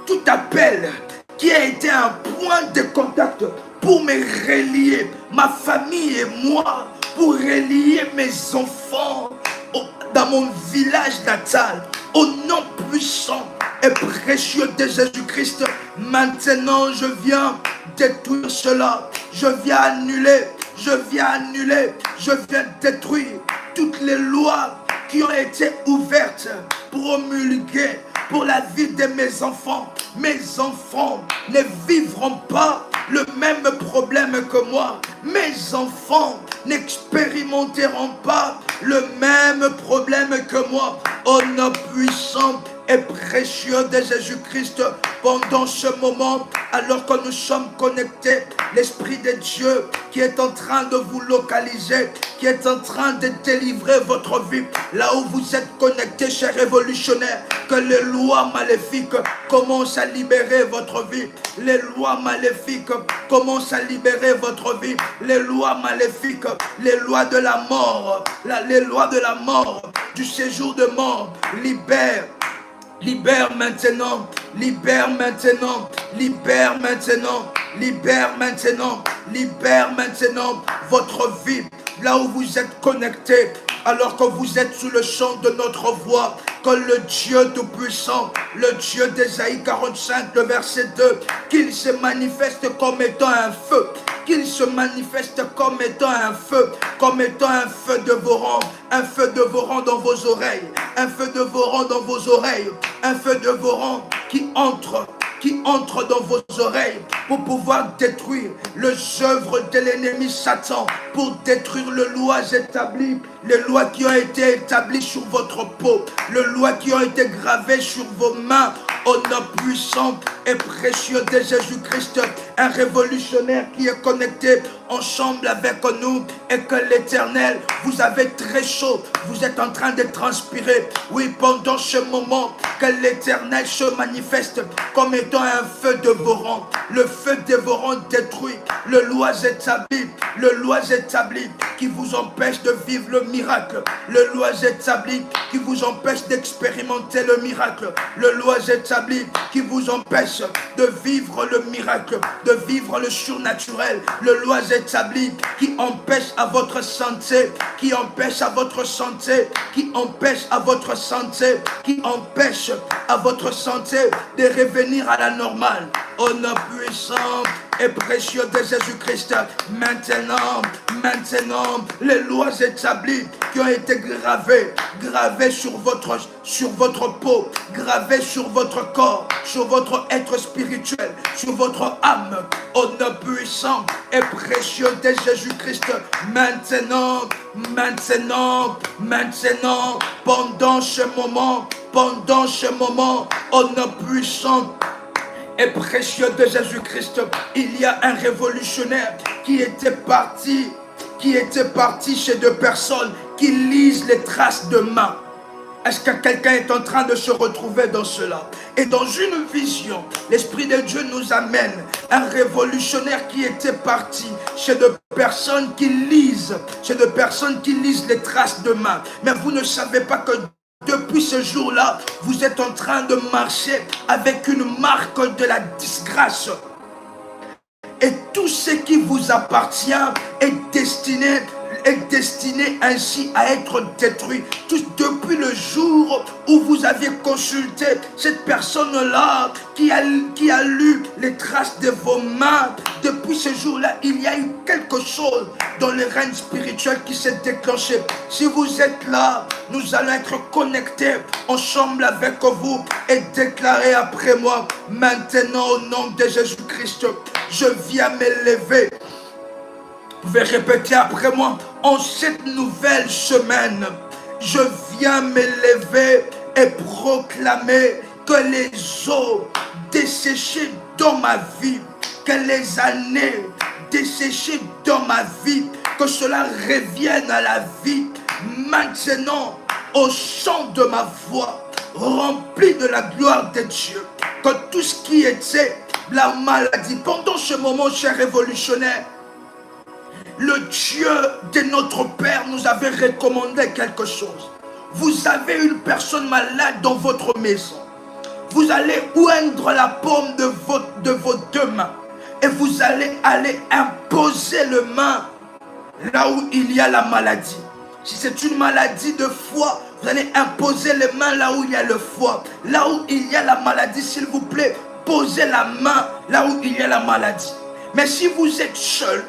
tout appel qui a été un point de contact pour me relier, ma famille et moi, pour relier mes enfants dans mon village natal, au nom puissant et précieux de Jésus-Christ. Maintenant, je viens détruire cela. Je viens annuler, je viens détruire toutes les lois qui ont été ouvertes, promulguées pour la vie de mes enfants. Mes enfants ne vivront pas le même problème que moi. Mes enfants n'expérimenteront pas le même problème que moi. Au nom puissant et précieux de Jésus-Christ, pendant ce moment, alors que nous sommes connectés, l'Esprit de Dieu qui est en train de vous localiser, qui est en train de délivrer votre vie, là où vous êtes connectés, chers révolutionnaires, que les lois maléfiques commencent à libérer votre vie. Les lois maléfiques commencent à libérer votre vie. Les lois maléfiques, les lois de la mort, les lois de la mort, du séjour de mort, libère. Libère maintenant, libère maintenant, libère maintenant, libère maintenant, libère maintenant votre vie. Là où vous êtes connectés, alors que vous êtes sous le chant de notre voix, que le Dieu Tout-Puissant, le Dieu d'Ésaïe 45, le verset 2, qu'il se manifeste comme étant un feu, qu'il se manifeste comme étant un feu dévorant, un feu dévorant dans vos oreilles, un feu dévorant dans vos oreilles, un feu dévorant qui entre dans vos oreilles pour pouvoir détruire les œuvres de l'ennemi Satan, pour détruire les lois établies, les lois qui ont été établies sur votre peau, les lois qui ont été gravées sur vos mains, au nom puissant et précieux de Jésus-Christ, un révolutionnaire qui est connecté ensemble avec nous et que l'Éternel, vous avez très chaud, vous êtes en train de transpirer. Oui, pendant ce moment, que l'Éternel se manifeste comme étant un feu dévorant. Le feu dévorant détruit, le loi établi qui vous empêche de vivre le miracle, le loi établi qui vous empêche d'expérimenter le miracle, le loi établi qui vous empêche de vivre le miracle, de vivre le surnaturel, le loi établi qui empêche à votre santé, qui empêche à votre santé, qui empêche à votre santé, qui empêche à votre santé de revenir à la normale. Au nom puissant et précieux de Jésus-Christ, maintenant, les lois établies qui ont été gravées sur votre peau, gravées sur votre corps, sur votre être spirituel, sur votre âme, au nom puissant et précieux de Jésus-Christ, maintenant, pendant ce moment, au nom puissant et précieux de Jésus-Christ, il y a un révolutionnaire qui était parti chez deux personnes qui lisent les traces de main. Est-ce que quelqu'un est en train de se retrouver dans cela? Et dans une vision, l'Esprit de Dieu nous amène un révolutionnaire qui était parti chez deux personnes qui lisent les traces de main. Mais vous ne savez pas que depuis ce jour-là, vous êtes en train de marcher avec une marque de la disgrâce. Et tout ce qui vous appartient est destiné ainsi à être détruit. Depuis le jour où vous aviez consulté cette personne-là qui a lu les traces de vos mains, depuis ce jour-là, il y a eu quelque chose dans le règne spirituel qui s'est déclenché. Si vous êtes là, nous allons être connectés ensemble avec vous et déclarer après moi, maintenant au nom de Jésus-Christ, je viens m'élever. Vous pouvez répéter après moi, en cette nouvelle semaine, je viens m'élever et proclamer que les eaux desséchées dans ma vie, que les années desséchées dans ma vie, que cela revienne à la vie maintenant au chant de ma voix, rempli de la gloire de Dieu, que tout ce qui était la maladie, pendant ce moment, cher révolutionnaire, le Dieu de notre Père nous avait recommandé quelque chose. Vous avez une personne malade dans votre maison. Vous allez oindre la paume de vos deux mains. Et vous allez aller imposer le main là où il y a la maladie. Si c'est une maladie de foie, vous allez imposer les mains là où il y a le foie. Là où il y a la maladie, s'il vous plaît, posez la main là où il y a la maladie. Mais si vous êtes seul,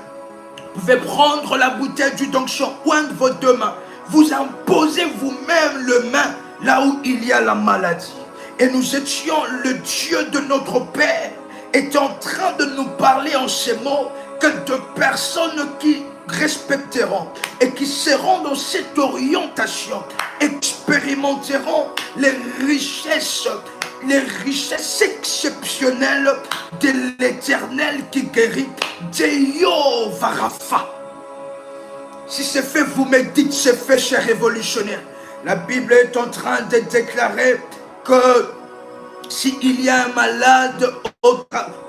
vous pouvez prendre la bouteille du d'onction, oindre vos deux mains. Vous imposez vous-même le main là où il y a la maladie. Et nous étions, le Dieu de notre Père est en train de nous parler en ces mots que de personnes qui respecteront et qui seront dans cette orientation expérimenteront les richesses exceptionnelles de l'Éternel qui guérit, Jéhovah Rapha. Si c'est fait, vous me dites c'est fait, cher révolutionnaire. La Bible est en train de déclarer que s'il y a un malade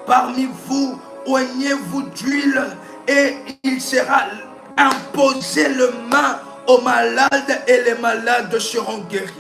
parmi vous, oignez-vous d'huile et il sera imposé le main aux malades et les malades seront guéris.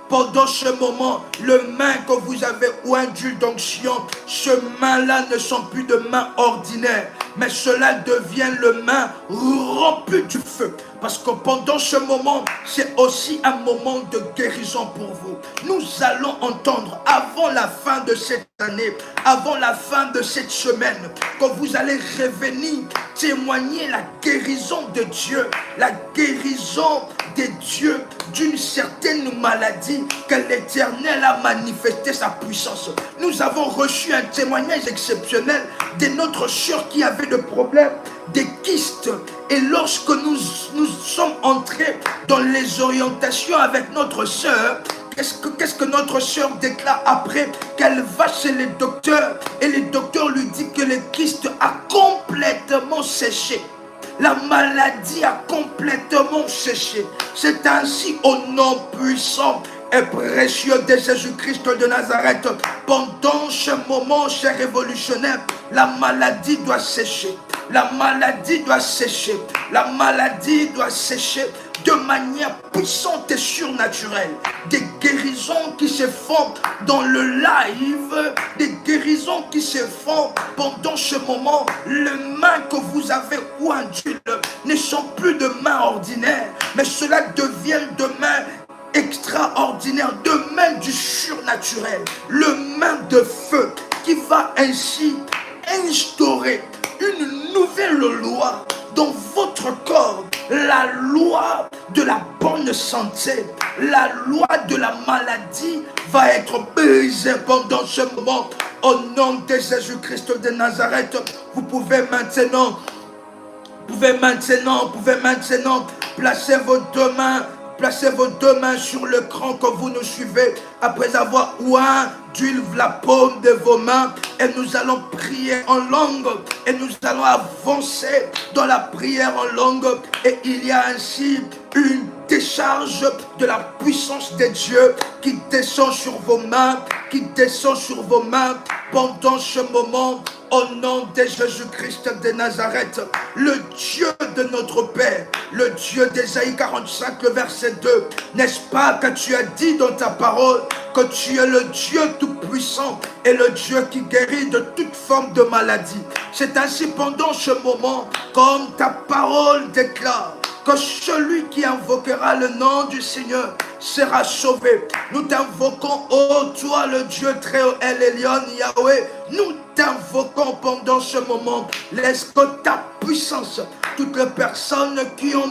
Pendant ce moment, le main que vous avez oindu d'onction, ce main-là ne sont plus de mains ordinaires, mais cela devient le main rempli du feu. Parce que pendant ce moment, c'est aussi un moment de guérison pour vous. Nous allons entendre avant la fin de cette année, avant la fin de cette semaine, que vous allez revenir témoigner la guérison de Dieu, la guérison de Dieu d'une certaine maladie que l'Éternel a manifesté sa puissance. Nous avons reçu un témoignage exceptionnel de notre sœur qui avait des problèmes, des kystes. Et lorsque nous sommes entrés dans les orientations avec notre sœur, qu'est-ce que notre soeur déclare après qu'elle va chez les docteurs et les docteurs lui disent que le kyste a complètement séché. La maladie a complètement séché. C'est ainsi au nom puissant et précieux de Jésus-Christ de Nazareth. Pendant ce moment, cher révolutionnaire, la maladie doit sécher. La maladie doit sécher. La maladie doit sécher de manière puissante et surnaturelle. Des guérisons qui se font dans le live, des guérisons qui se font pendant ce moment. Les mains que vous avez oindues ne sont plus de mains ordinaires, mais cela devient de mains extraordinaires, de mains du surnaturel, le main de feu qui va ainsi instaurer une nouvelle loi dans votre corps, la loi de la bonne santé, la loi de la maladie va être brisée pendant ce moment. Au nom de Jésus-Christ de Nazareth, vous pouvez maintenant placer vos deux mains. Placez vos deux mains sur l'écran quand vous nous suivez. Après avoir oint d'huile la paume de vos mains. Et nous allons prier en langue. Et nous allons avancer dans la prière en langue. Et il y a ainsi une décharge de la puissance de Dieu qui descend sur vos mains. Qui descend sur vos mains pendant ce moment. Au nom de Jésus-Christ de Nazareth, le Dieu de notre Père, le Dieu d'Ésaïe 45, le verset 2, n'est-ce pas que tu as dit dans ta parole que tu es le Dieu tout-puissant et le Dieu qui guérit de toute forme de maladie. C'est ainsi pendant ce moment, comme ta parole déclare, que celui qui invoquera le nom du Seigneur sera sauvé. Nous t'invoquons, ô toi le Dieu très haut, El Elyon, Yahweh. Nous t'invoquons pendant ce moment. Laisse que ta puissance, toutes les personnes qui ont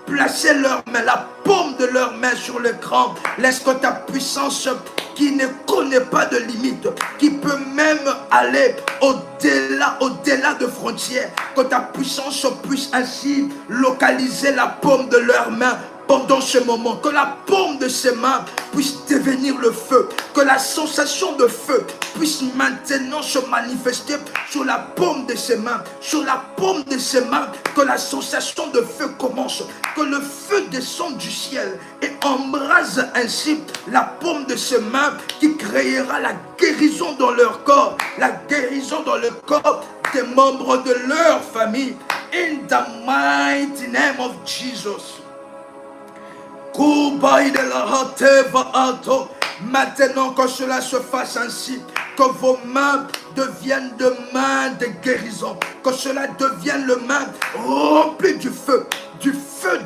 placé leur main, la paume de leur main sur l'écran, laisse que ta puissance qui ne connaît pas de limite, qui peut même aller au-delà de frontières, que ta puissance puisse ainsi localiser la paume de leurs mains pendant ce moment, que la paume de ses mains puisse devenir le feu, que la sensation de feu puisse maintenant se manifester sur la paume de ses mains, sur la paume de ses mains, que la sensation de feu commence, que le feu descende du ciel et embrase ainsi la paume de ses mains qui créera la guérison dans leur corps, la guérison dans le corps des membres de leur famille. In the mighty name of Jesus. Maintenant que cela se fasse ainsi, que vos mains deviennent de mains de guérison, que cela devienne le main rempli du feu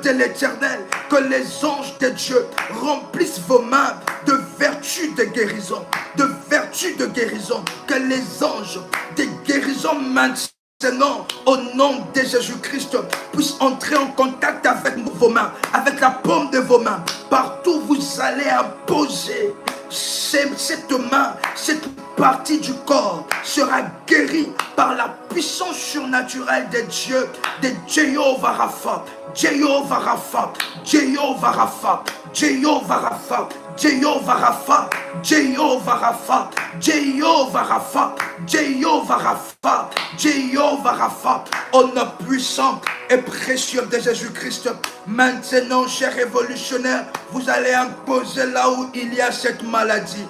de l'Éternel, que les anges de Dieu remplissent vos mains de vertu de guérison, que les anges de guérison maintenant, au nom de Jésus-Christ, puisse entrer en contact avec vos mains, avec la paume de vos mains. Partout vous allez imposer cette main, cette partie du corps sera guérie par la puissance surnaturelle de Dieu, de Jéhovah Rapha, Jéhovah Rapha, Jéhovah Rapha, Jéhovah Rapha, Jéhovah Rapha, Jéhovah Rapha, Jéhovah Rapha, Jéhovah Rapha, Jéhovah Rapha, au nom puissant et précieux de Jésus-Christ. Maintenant, chers révolutionnaires, vous allez imposer là où il y a cette maladie.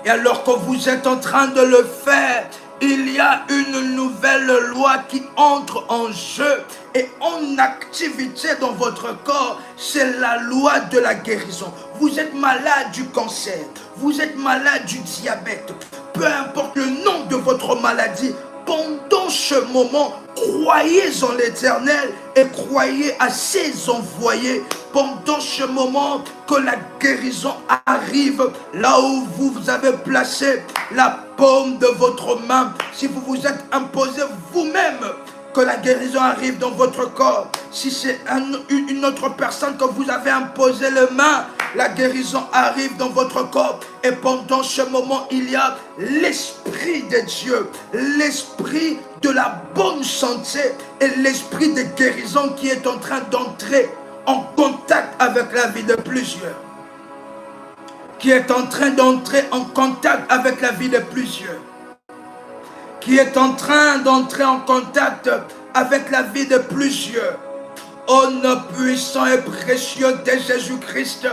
Et alors que vous êtes en train de le faire, il y a une nouvelle loi qui entre en jeu et en activité dans votre corps. C'est la loi de la guérison. Vous êtes malade du cancer, vous êtes malade du diabète, peu importe le nom de votre maladie. Pendant ce moment, croyez en l'Éternel et croyez à ses envoyés. Pendant ce moment, que la guérison arrive là où vous avez placé la paume de votre main. Si vous vous êtes imposé vous-même, que la guérison arrive dans votre corps. Si c'est une autre personne que vous avez imposé les mains, la guérison arrive dans votre corps. Et pendant ce moment, il y a l'Esprit de Dieu, l'Esprit de la bonne santé et l'Esprit de guérison qui est en train d'entrer en contact avec la vie de plusieurs. qui est en train d'entrer en contact avec la vie de plusieurs, qui est en train d'entrer en contact avec la vie de plusieurs. Au nom puissant et précieux de Jésus-Christ,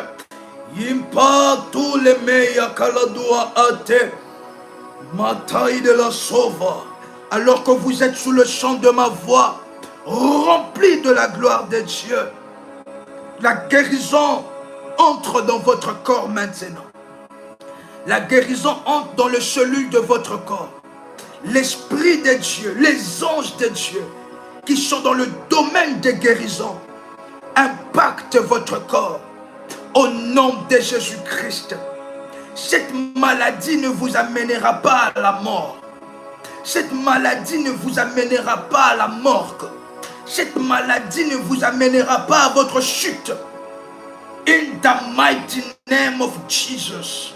impa tous les meilleurs kaladoua ate, ma taille de la sauva, alors que vous êtes sous le chant de ma voix, rempli de la gloire de Dieu. La guérison entre dans votre corps maintenant. La guérison entre dans le cellule de votre corps. L'Esprit de Dieu, les anges de Dieu qui sont dans le domaine des guérisons impactent votre corps. Au nom de Jésus-Christ, cette maladie ne vous amènera pas à la mort. Cette maladie ne vous amènera pas à la morgue. Cette maladie ne vous amènera pas à votre chute. In the mighty name of Jesus.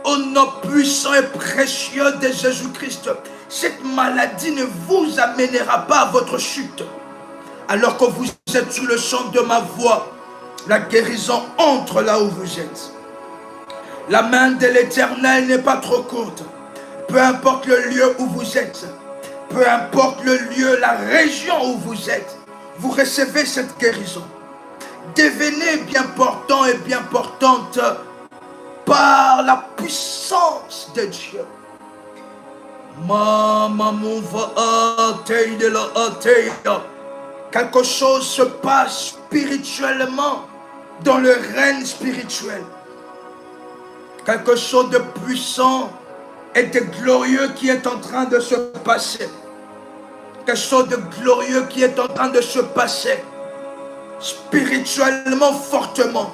Au nom puissant et précieux de Jésus-Christ, cette maladie ne vous amènera pas à votre chute. Alors que vous êtes sous le chant de ma voix, la guérison entre là où vous êtes. La main de l'Éternel n'est pas trop courte. Peu importe le lieu où vous êtes, peu importe le lieu, la région où vous êtes, vous recevez cette guérison. Devenez bien portant et bien portante par la puissance de Dieu. Quelque chose se passe spirituellement dans le règne spirituel. Quelque chose de puissant et de glorieux qui est en train de se passer. Quelque chose de glorieux qui est en train de se passer. Spirituellement fortement.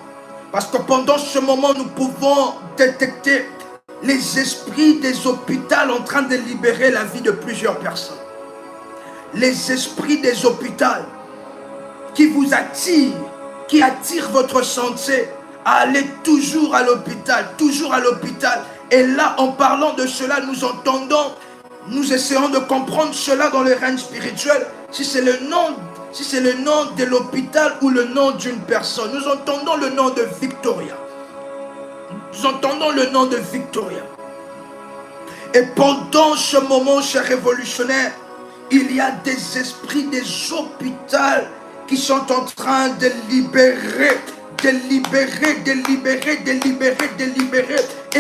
Parce que pendant ce moment, nous pouvons détecter les esprits des hôpitaux en train de libérer la vie de plusieurs personnes. Les esprits des hôpitaux qui vous attirent, qui attirent votre santé à aller toujours à l'hôpital, toujours à l'hôpital. Et là, en parlant de cela, nous entendons, nous essayons de comprendre cela dans le règne spirituel, si c'est le nom de l'hôpital ou le nom d'une personne. Nous entendons le nom de Victoria. Nous entendons le nom de Victoria. Et pendant ce moment, cher révolutionnaire, il y a des esprits des hôpitaux qui sont en train de libérer. Et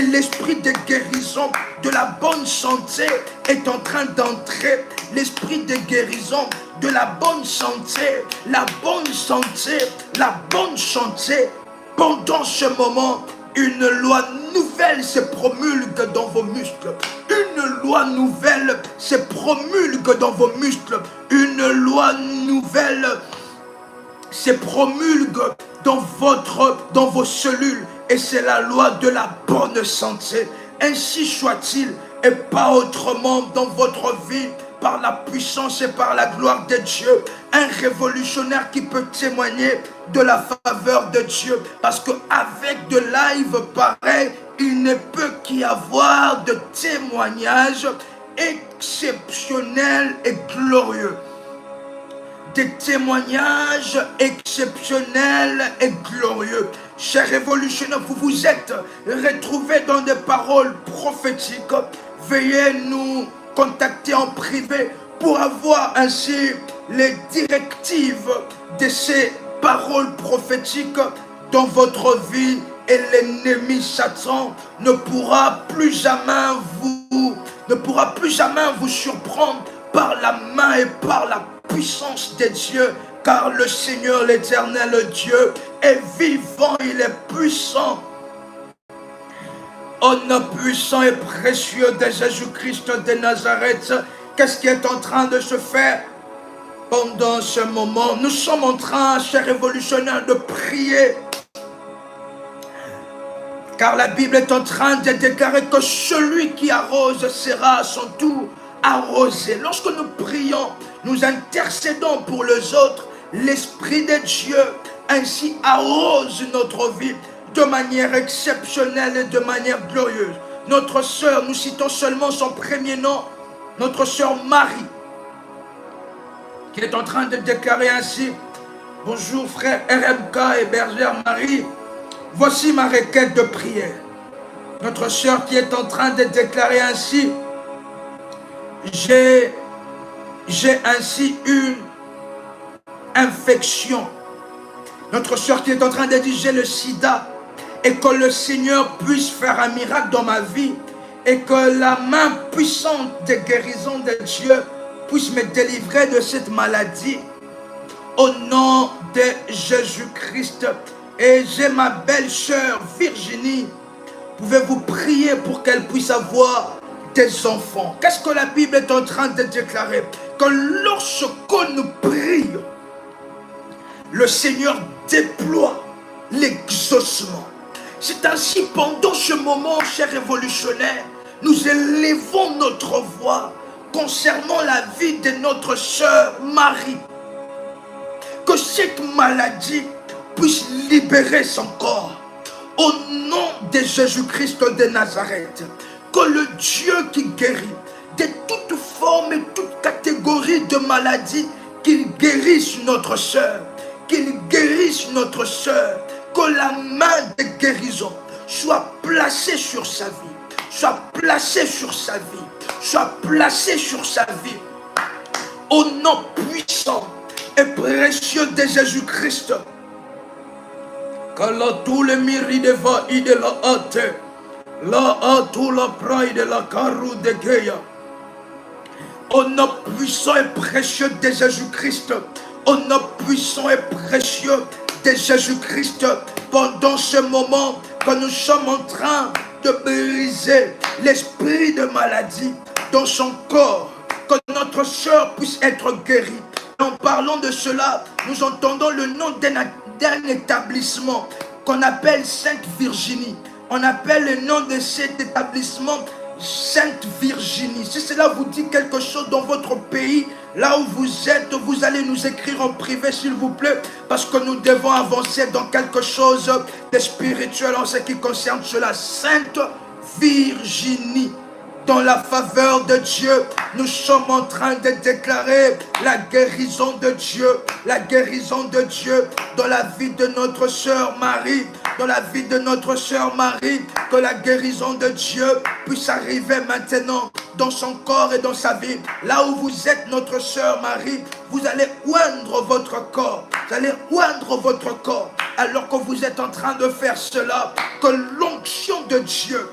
l'esprit de guérison, de la bonne santé est en train d'entrer. L'esprit de guérison, de la bonne santé, la bonne santé, la bonne santé. Pendant ce moment, une loi nouvelle se promulgue dans vos muscles. Une loi nouvelle se promulgue dans vos muscles. Une loi nouvelle se promulgue dans vos cellules. Et c'est la loi de la bonne santé. Ainsi soit-il et pas autrement dans votre vie, par la puissance et par la gloire de Dieu. Un révolutionnaire qui peut témoigner de la faveur de Dieu. Parce qu'avec de live pareil, il ne peut qu'y avoir de témoignages exceptionnels et glorieux. Des témoignages exceptionnels et glorieux. Chers révolutionnaires, vous vous êtes retrouvés dans des paroles prophétiques. Veuillez nous contacter en privé pour avoir ainsi les directives de ces paroles prophétiques dans votre vie, et l'ennemi Satan ne pourra plus jamais vous surprendre par la main et par la puissance de Dieu, car le Seigneur l'Éternel Dieu est vivant, il est puissant. Au nom puissant et précieux de Jésus-Christ de Nazareth, qu'est-ce qui est en train de se faire pendant ce moment? Nous sommes en train, chers révolutionnaires, de prier. Car la Bible est en train de déclarer que celui qui arrose sera à son tour arrosé. Lorsque nous prions, nous intercédons pour les autres. L'Esprit de Dieu ainsi arrose notre vie de manière exceptionnelle et de manière glorieuse. Notre sœur, nous citons seulement son premier nom, notre sœur Marie, qui est en train de déclarer ainsi: bonjour frère RMK et bergère Marie, voici ma requête de prière. Notre sœur qui est en train de déclarer ainsi, j'ai ainsi une infection. Notre sœur qui est en train de dire j'ai le sida, et que le Seigneur puisse faire un miracle dans ma vie, et que la main puissante de guérison de Dieu puisse me délivrer de cette maladie. Au nom de Jésus-Christ. Et j'ai ma belle sœur Virginie. Pouvez-vous prier pour qu'elle puisse avoir des enfants? Qu'est-ce que la Bible est en train de déclarer? Que lorsqu'on nous prie, le Seigneur déploie l'exaucement. C'est ainsi pendant ce moment, chers révolutionnaires, nous élevons notre voix concernant la vie de notre sœur Marie. Que cette maladie puisse libérer son corps. Au nom de Jésus-Christ de Nazareth, que le Dieu qui guérit de toute forme et toute catégorie de maladies, qu'il guérisse notre sœur, qu'il guérisse notre sœur, que la main de guérison soit placée sur sa vie, soit placée sur sa vie, soit placée sur sa vie. Au nom puissant et précieux de Jésus-Christ, que là tout le mérite de va et de la hâte, là à tout la pride de la carou de Geya. Au nom puissant et précieux de Jésus-Christ, au nom puissant et précieux de Jésus-Christ, pendant ce moment que nous sommes en train de briser l'esprit de maladie dans son corps, que notre sœur puisse être guérie. En parlant de cela, nous entendons le nom d'un établissement qu'on appelle Sainte Virginie. On appelle le nom de cet établissement Sainte Virginie. Si cela vous dit quelque chose dans votre pays, là où vous êtes, vous allez nous écrire en privé s'il vous plaît, parce que nous devons avancer dans quelque chose de spirituel en ce qui concerne cela. Sainte Virginie. Dans la faveur de Dieu, nous sommes en train de déclarer la guérison de Dieu, la guérison de Dieu dans la vie de notre sœur Marie, dans la vie de notre sœur Marie, que la guérison de Dieu puisse arriver maintenant dans son corps et dans sa vie. Là où vous êtes, notre sœur Marie, vous allez oindre votre corps, vous allez oindre votre corps, alors que vous êtes en train de faire cela, que l'onction de Dieu,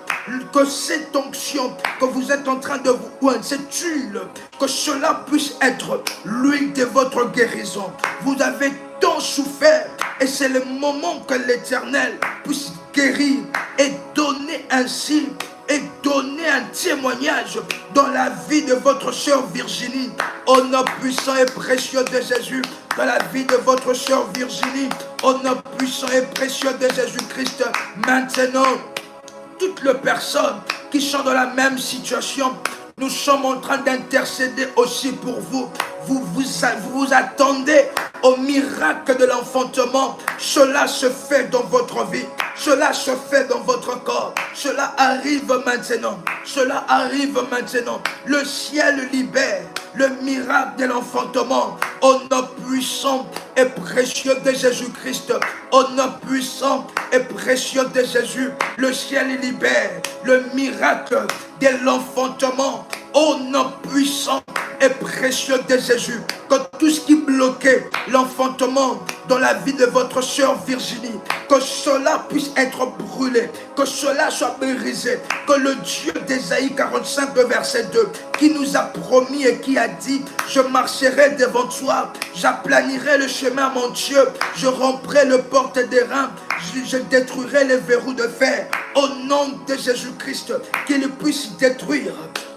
que cette onction que vous êtes en train de vous oindre, cette huile, que cela puisse être l'huile de votre guérison. Vous avez tant souffert et c'est le moment que l'Éternel puisse guérir et donner ainsi et donner un témoignage dans la vie de votre sœur Virginie. Au nom puissant et précieux de Jésus, dans la vie de votre sœur Virginie, au nom puissant et précieux de Jésus-Christ, maintenant, toutes les personnes qui sont dans la même situation, nous sommes en train d'intercéder aussi pour vous. Vous attendez au miracle de l'enfantement. Cela se fait dans votre vie. Cela se fait dans votre corps. Cela arrive maintenant. Cela arrive maintenant. Le ciel libère le miracle de l'enfantement. Au nom puissant et précieux de Jésus-Christ. Au nom puissant et précieux de Jésus. Le ciel libère le miracle de l'enfantement. Au nom puissant et précieux de Jésus, que tout ce qui bloquait l'enfantement dans la vie de votre sœur Virginie, que cela puisse être brûlé, que cela soit brisé, que le Dieu d'Ésaïe 45, verset 2, qui nous a promis et qui a dit, je marcherai devant toi, j'aplanirai le chemin, mon Dieu, je romprai le porte des reins, je détruirai les verrous de fer, au nom de Jésus-Christ, qu'il puisse détruire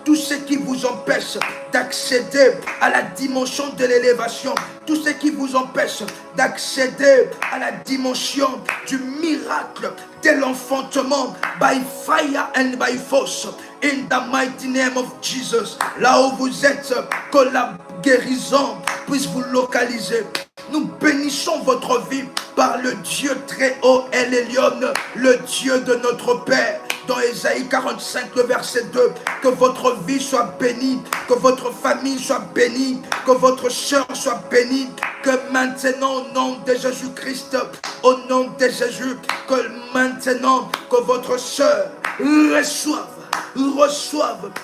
tout ce qui vous empêche d'accéder à la dimension de l'élévation, tout ce qui vous empêche d'accéder à la dimension du miracle de l'enfantement, by fire and by force, in the mighty name of Jesus. Là où vous êtes, que la guérison puisse vous localiser. Nous bénissons votre vie par le Dieu très haut et l'Elion, le Dieu de notre Père. Dans Ésaïe 45, le verset 2, que votre vie soit bénie, que votre famille soit bénie, que votre sœur soit bénie, que maintenant au nom de Jésus-Christ, au nom de Jésus, que maintenant que votre sœur reçoivent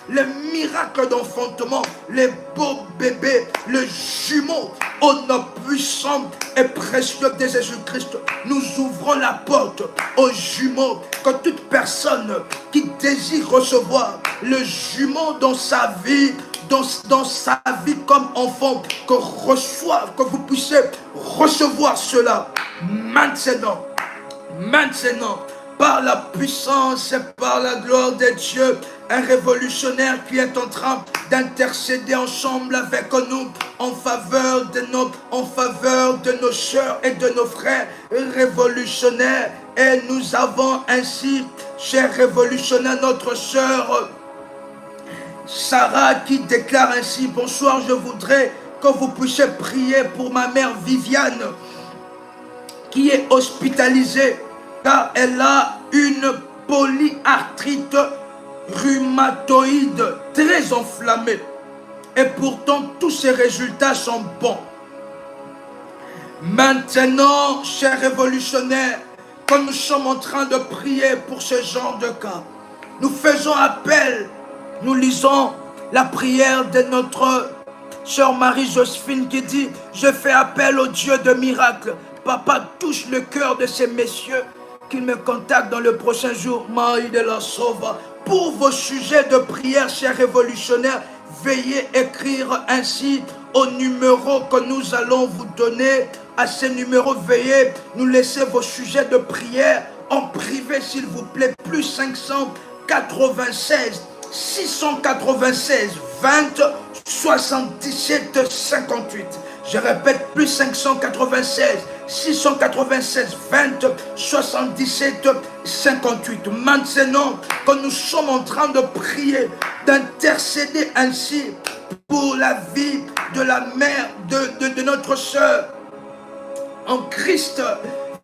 les miracles d'enfantement, les beaux bébés, le jumeau, au nom puissant et précieux de Jésus-Christ. Nous ouvrons la porte aux jumeaux, que toute personne qui désire recevoir le jumeau dans sa vie, dans sa vie comme enfant, que vous puissiez recevoir cela maintenant, par la puissance et par la gloire de Dieu. Un révolutionnaire qui est en train d'intercéder ensemble avec nous en faveur de nos sœurs et de nos frères révolutionnaires. Et nous avons ainsi, cher révolutionnaire, notre sœur Sarah qui déclare ainsi: bonsoir, je voudrais que vous puissiez prier pour ma mère Viviane qui est hospitalisée car elle a une polyarthrite rhumatoïde très enflammée. Et pourtant, tous ces résultats sont bons. Maintenant, chers révolutionnaires, comme nous sommes en train de prier pour ce genre de cas, nous faisons appel, nous lisons la prière de notre sœur Marie-Joséphine qui dit: je fais appel au Dieu de miracles. Papa, touche le cœur de ces messieurs, qu'ils me contactent dans le prochain jour. Marie de la Sauve. Pour vos sujets de prière, chers révolutionnaires, veuillez écrire ainsi au numéro que nous allons vous donner. À ce numéro, veuillez nous laisser vos sujets de prière en privé, s'il vous plaît. Plus 596 696 20 77 58. Je répète, plus 596 696 20 77 58. Maintenant que nous sommes en train de prier, d'intercéder ainsi pour la vie de la mère de notre sœur en Christ,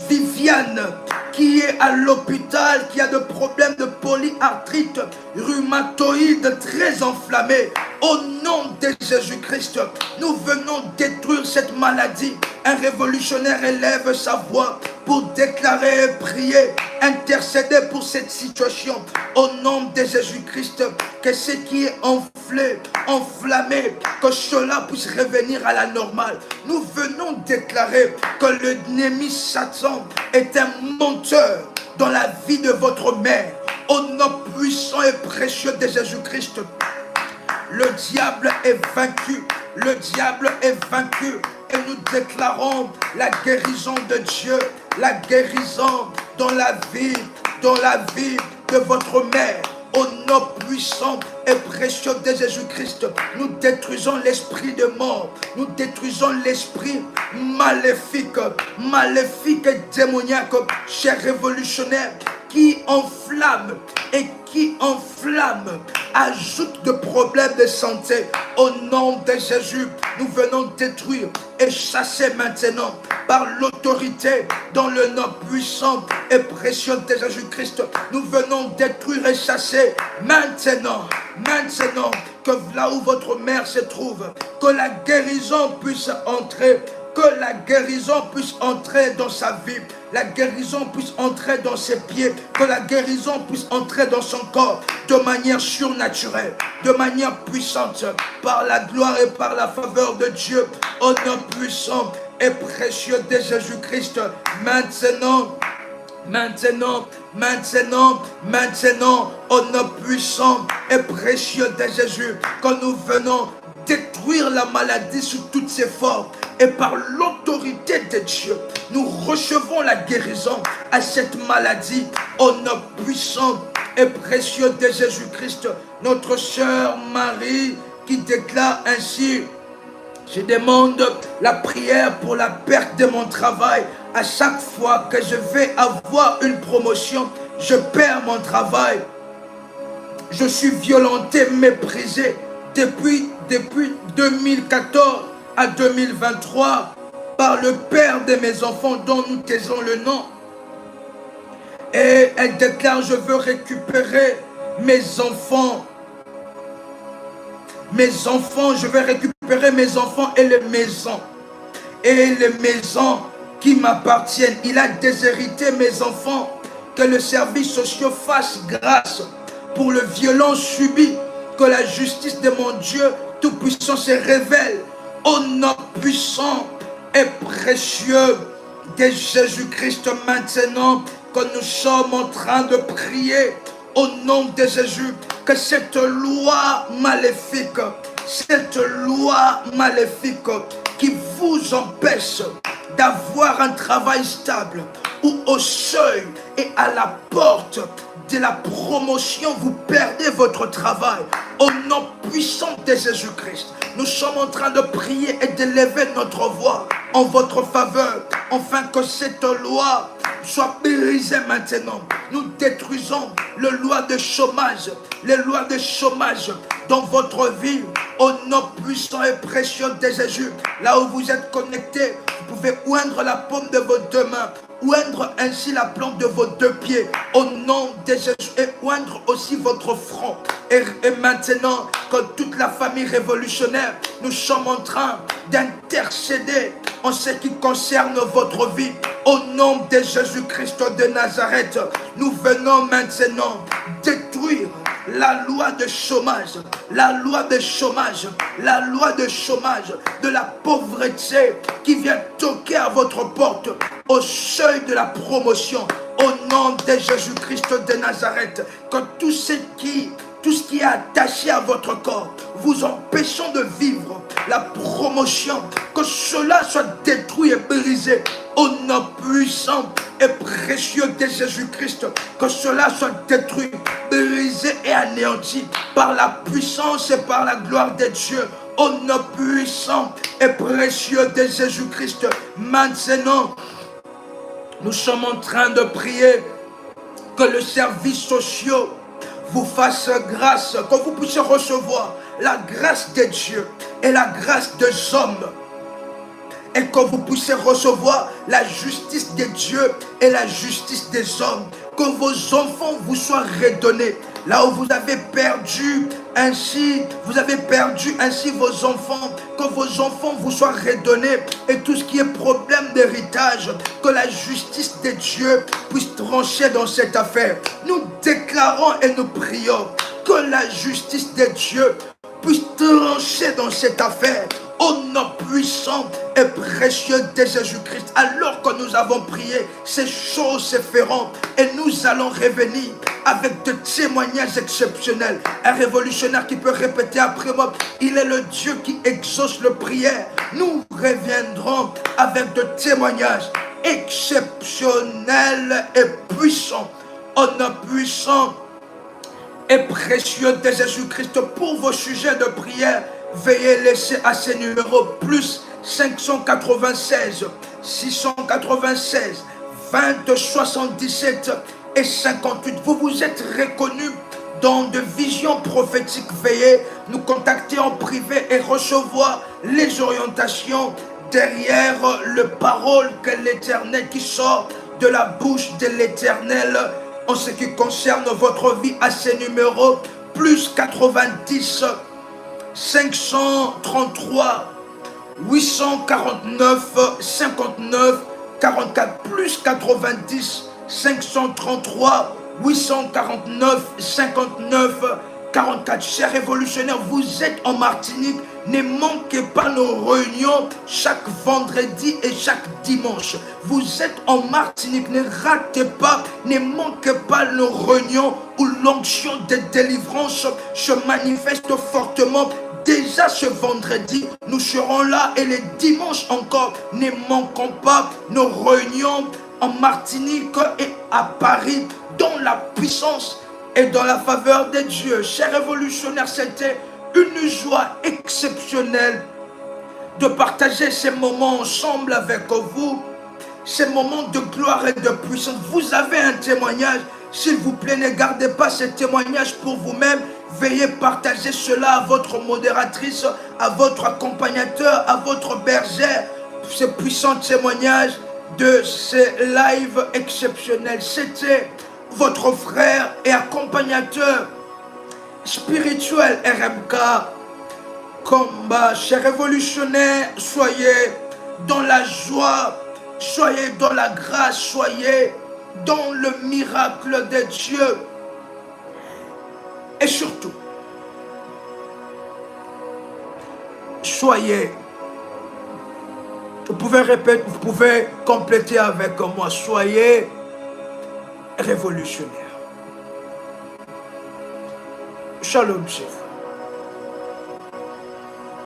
Viviane, qui est à l'hôpital, qui a des problèmes de polyarthrite rhumatoïde très enflammée. Au nom de Jésus-Christ, nous venons détruire cette maladie. Un révolutionnaire élève sa voix pour déclarer et prier, intercéder pour cette situation. Au nom de Jésus-Christ, que ce qui est enflammé, que cela puisse revenir à la normale. Nous venons déclarer que l'ennemi Satan est un menteur dans la vie de votre mère. Au nom puissant et précieux de Jésus-Christ, le diable est vaincu. Le diable est vaincu. Et nous déclarons la guérison de Dieu, la guérison dans la vie de votre mère. Au nom puissant et précieux de Jésus-Christ, nous détruisons l'esprit de mort, nous détruisons l'esprit maléfique et démoniaque, cher révolutionnaire, qui enflamme ajoute de problèmes de santé. Au nom de Jésus, nous venons détruire et chasser maintenant par l'autorité dans le nom puissant et précieux de Jésus-Christ. Nous venons détruire et chasser maintenant que là où votre mère se trouve, que la guérison puisse entrer. Que la guérison puisse entrer dans sa vie, la guérison puisse entrer dans ses pieds, que la guérison puisse entrer dans son corps de manière surnaturelle, de manière puissante, par la gloire et par la faveur de Dieu, au nom puissant et précieux de Jésus-Christ. Maintenant, au nom puissant et précieux de Jésus, quand nous venons détruire la maladie sous toutes ses formes, et par l'autorité de Dieu, nous recevons la guérison à cette maladie au nom puissant et précieux de Jésus-Christ. Notre sœur Marie qui déclare ainsi: je demande la prière pour la perte de mon travail. À chaque fois que je vais avoir une promotion, je perds mon travail. Je suis violenté, méprisé depuis 2014 à 2023 par le père de mes enfants dont nous taisons le nom. Et elle déclare: je veux récupérer mes enfants. Je vais récupérer mes enfants et les maisons. Et les maisons qui m'appartiennent. Il a déshérité mes enfants que le service social fasse grâce pour le violence subi, que la justice de mon Dieu Tout-Puissant se révèle au nom puissant et précieux de Jésus-Christ maintenant que nous sommes en train de prier au nom de Jésus, que cette loi maléfique qui vous empêche d'avoir un travail stable ou au seuil et à la porte de la promotion, vous perdez votre travail. Au nom puissant de Jésus-Christ, nous sommes en train de prier et d'élever notre voix en votre faveur, afin que cette loi soit brisée maintenant. Nous détruisons les lois de chômage, dans votre vie, au nom puissant et précieux de Jésus. Là où vous êtes connectés, vous pouvez oindre la paume de vos deux mains, oindre ainsi la plante de vos deux pieds, au nom de Jésus, et oindre aussi votre front. Et maintenant, que toute la famille révolutionnaire, nous sommes en train d'intercéder en ce qui concerne votre vie. Au nom de Jésus-Christ de Nazareth, nous venons maintenant détruire la loi de chômage, de la pauvreté qui vient toquer à votre porte au seuil de la promotion. Au nom de Jésus-Christ de Nazareth, que tout ce qui est attaché à votre corps, vous empêchant de vivre la promotion, que cela soit détruit et brisé au nom puissant et précieux de Jésus-Christ, que cela soit détruit, brisé et anéanti par la puissance et par la gloire de Dieu, au nom puissant et précieux de Jésus-Christ. Maintenant, nous sommes en train de prier que le service social vous fasse grâce, que vous puissiez recevoir la grâce de Dieu et la grâce des hommes, et que vous puissiez recevoir la justice de Dieu et la justice des hommes, que vos enfants vous soient redonnés. Là où vous avez perdu ainsi vos enfants, que vos enfants vous soient redonnés, et tout ce qui est problème d'héritage, que la justice de Dieu puisse trancher dans cette affaire. Nous déclarons et nous prions que la justice de Dieu puisse trancher dans cette affaire au nom puissant et précieux de Jésus-Christ. Alors que nous avons prié, ces choses se feront et nous allons revenir avec des témoignages exceptionnels. Un révolutionnaire qui peut répéter après moi: il est le Dieu qui exauce le prière. Nous reviendrons avec des témoignages exceptionnels et puissants. Au nom puissant et précieux de Jésus-Christ, pour vos sujets de prière, veuillez laisser à ces numéros plus 596 696 20 77 et 58. Vous vous êtes reconnus dans de visions prophétiques. Veuillez nous contacter en privé et recevoir les orientations derrière le parole que l'Éternel qui sort de la bouche de l'Éternel en ce qui concerne votre vie. À ces numéros plus 90 533 849 59 44 plus 90 533 849 59 44. Chers révolutionnaires, vous êtes en Martinique, ne manquez pas nos réunions chaque vendredi et chaque dimanche. Vous êtes en Martinique, ne ratez pas, ne manquez pas nos réunions où l'onction de délivrance se manifeste fortement. Déjà ce vendredi, nous serons là, et les dimanches encore, ne manquons pas nos réunions en Martinique et à Paris, dans la puissance et dans la faveur de Dieu. Chers révolutionnaires, c'était une joie exceptionnelle de partager ces moments ensemble avec vous, ces moments de gloire et de puissance. Vous avez un témoignage, s'il vous plaît, ne gardez pas ce témoignage pour vous-même. Veuillez partager cela à votre modératrice, à votre accompagnateur, à votre bergère, ce puissant témoignage de ces lives exceptionnels. C'était votre frère et accompagnateur spirituel RMK Combat. Chers révolutionnaires, soyez dans la joie, soyez dans la grâce, soyez dans le miracle de Dieu. Et surtout, soyez, vous pouvez répéter, vous pouvez compléter avec moi, soyez révolutionnaire. Shalom, chef.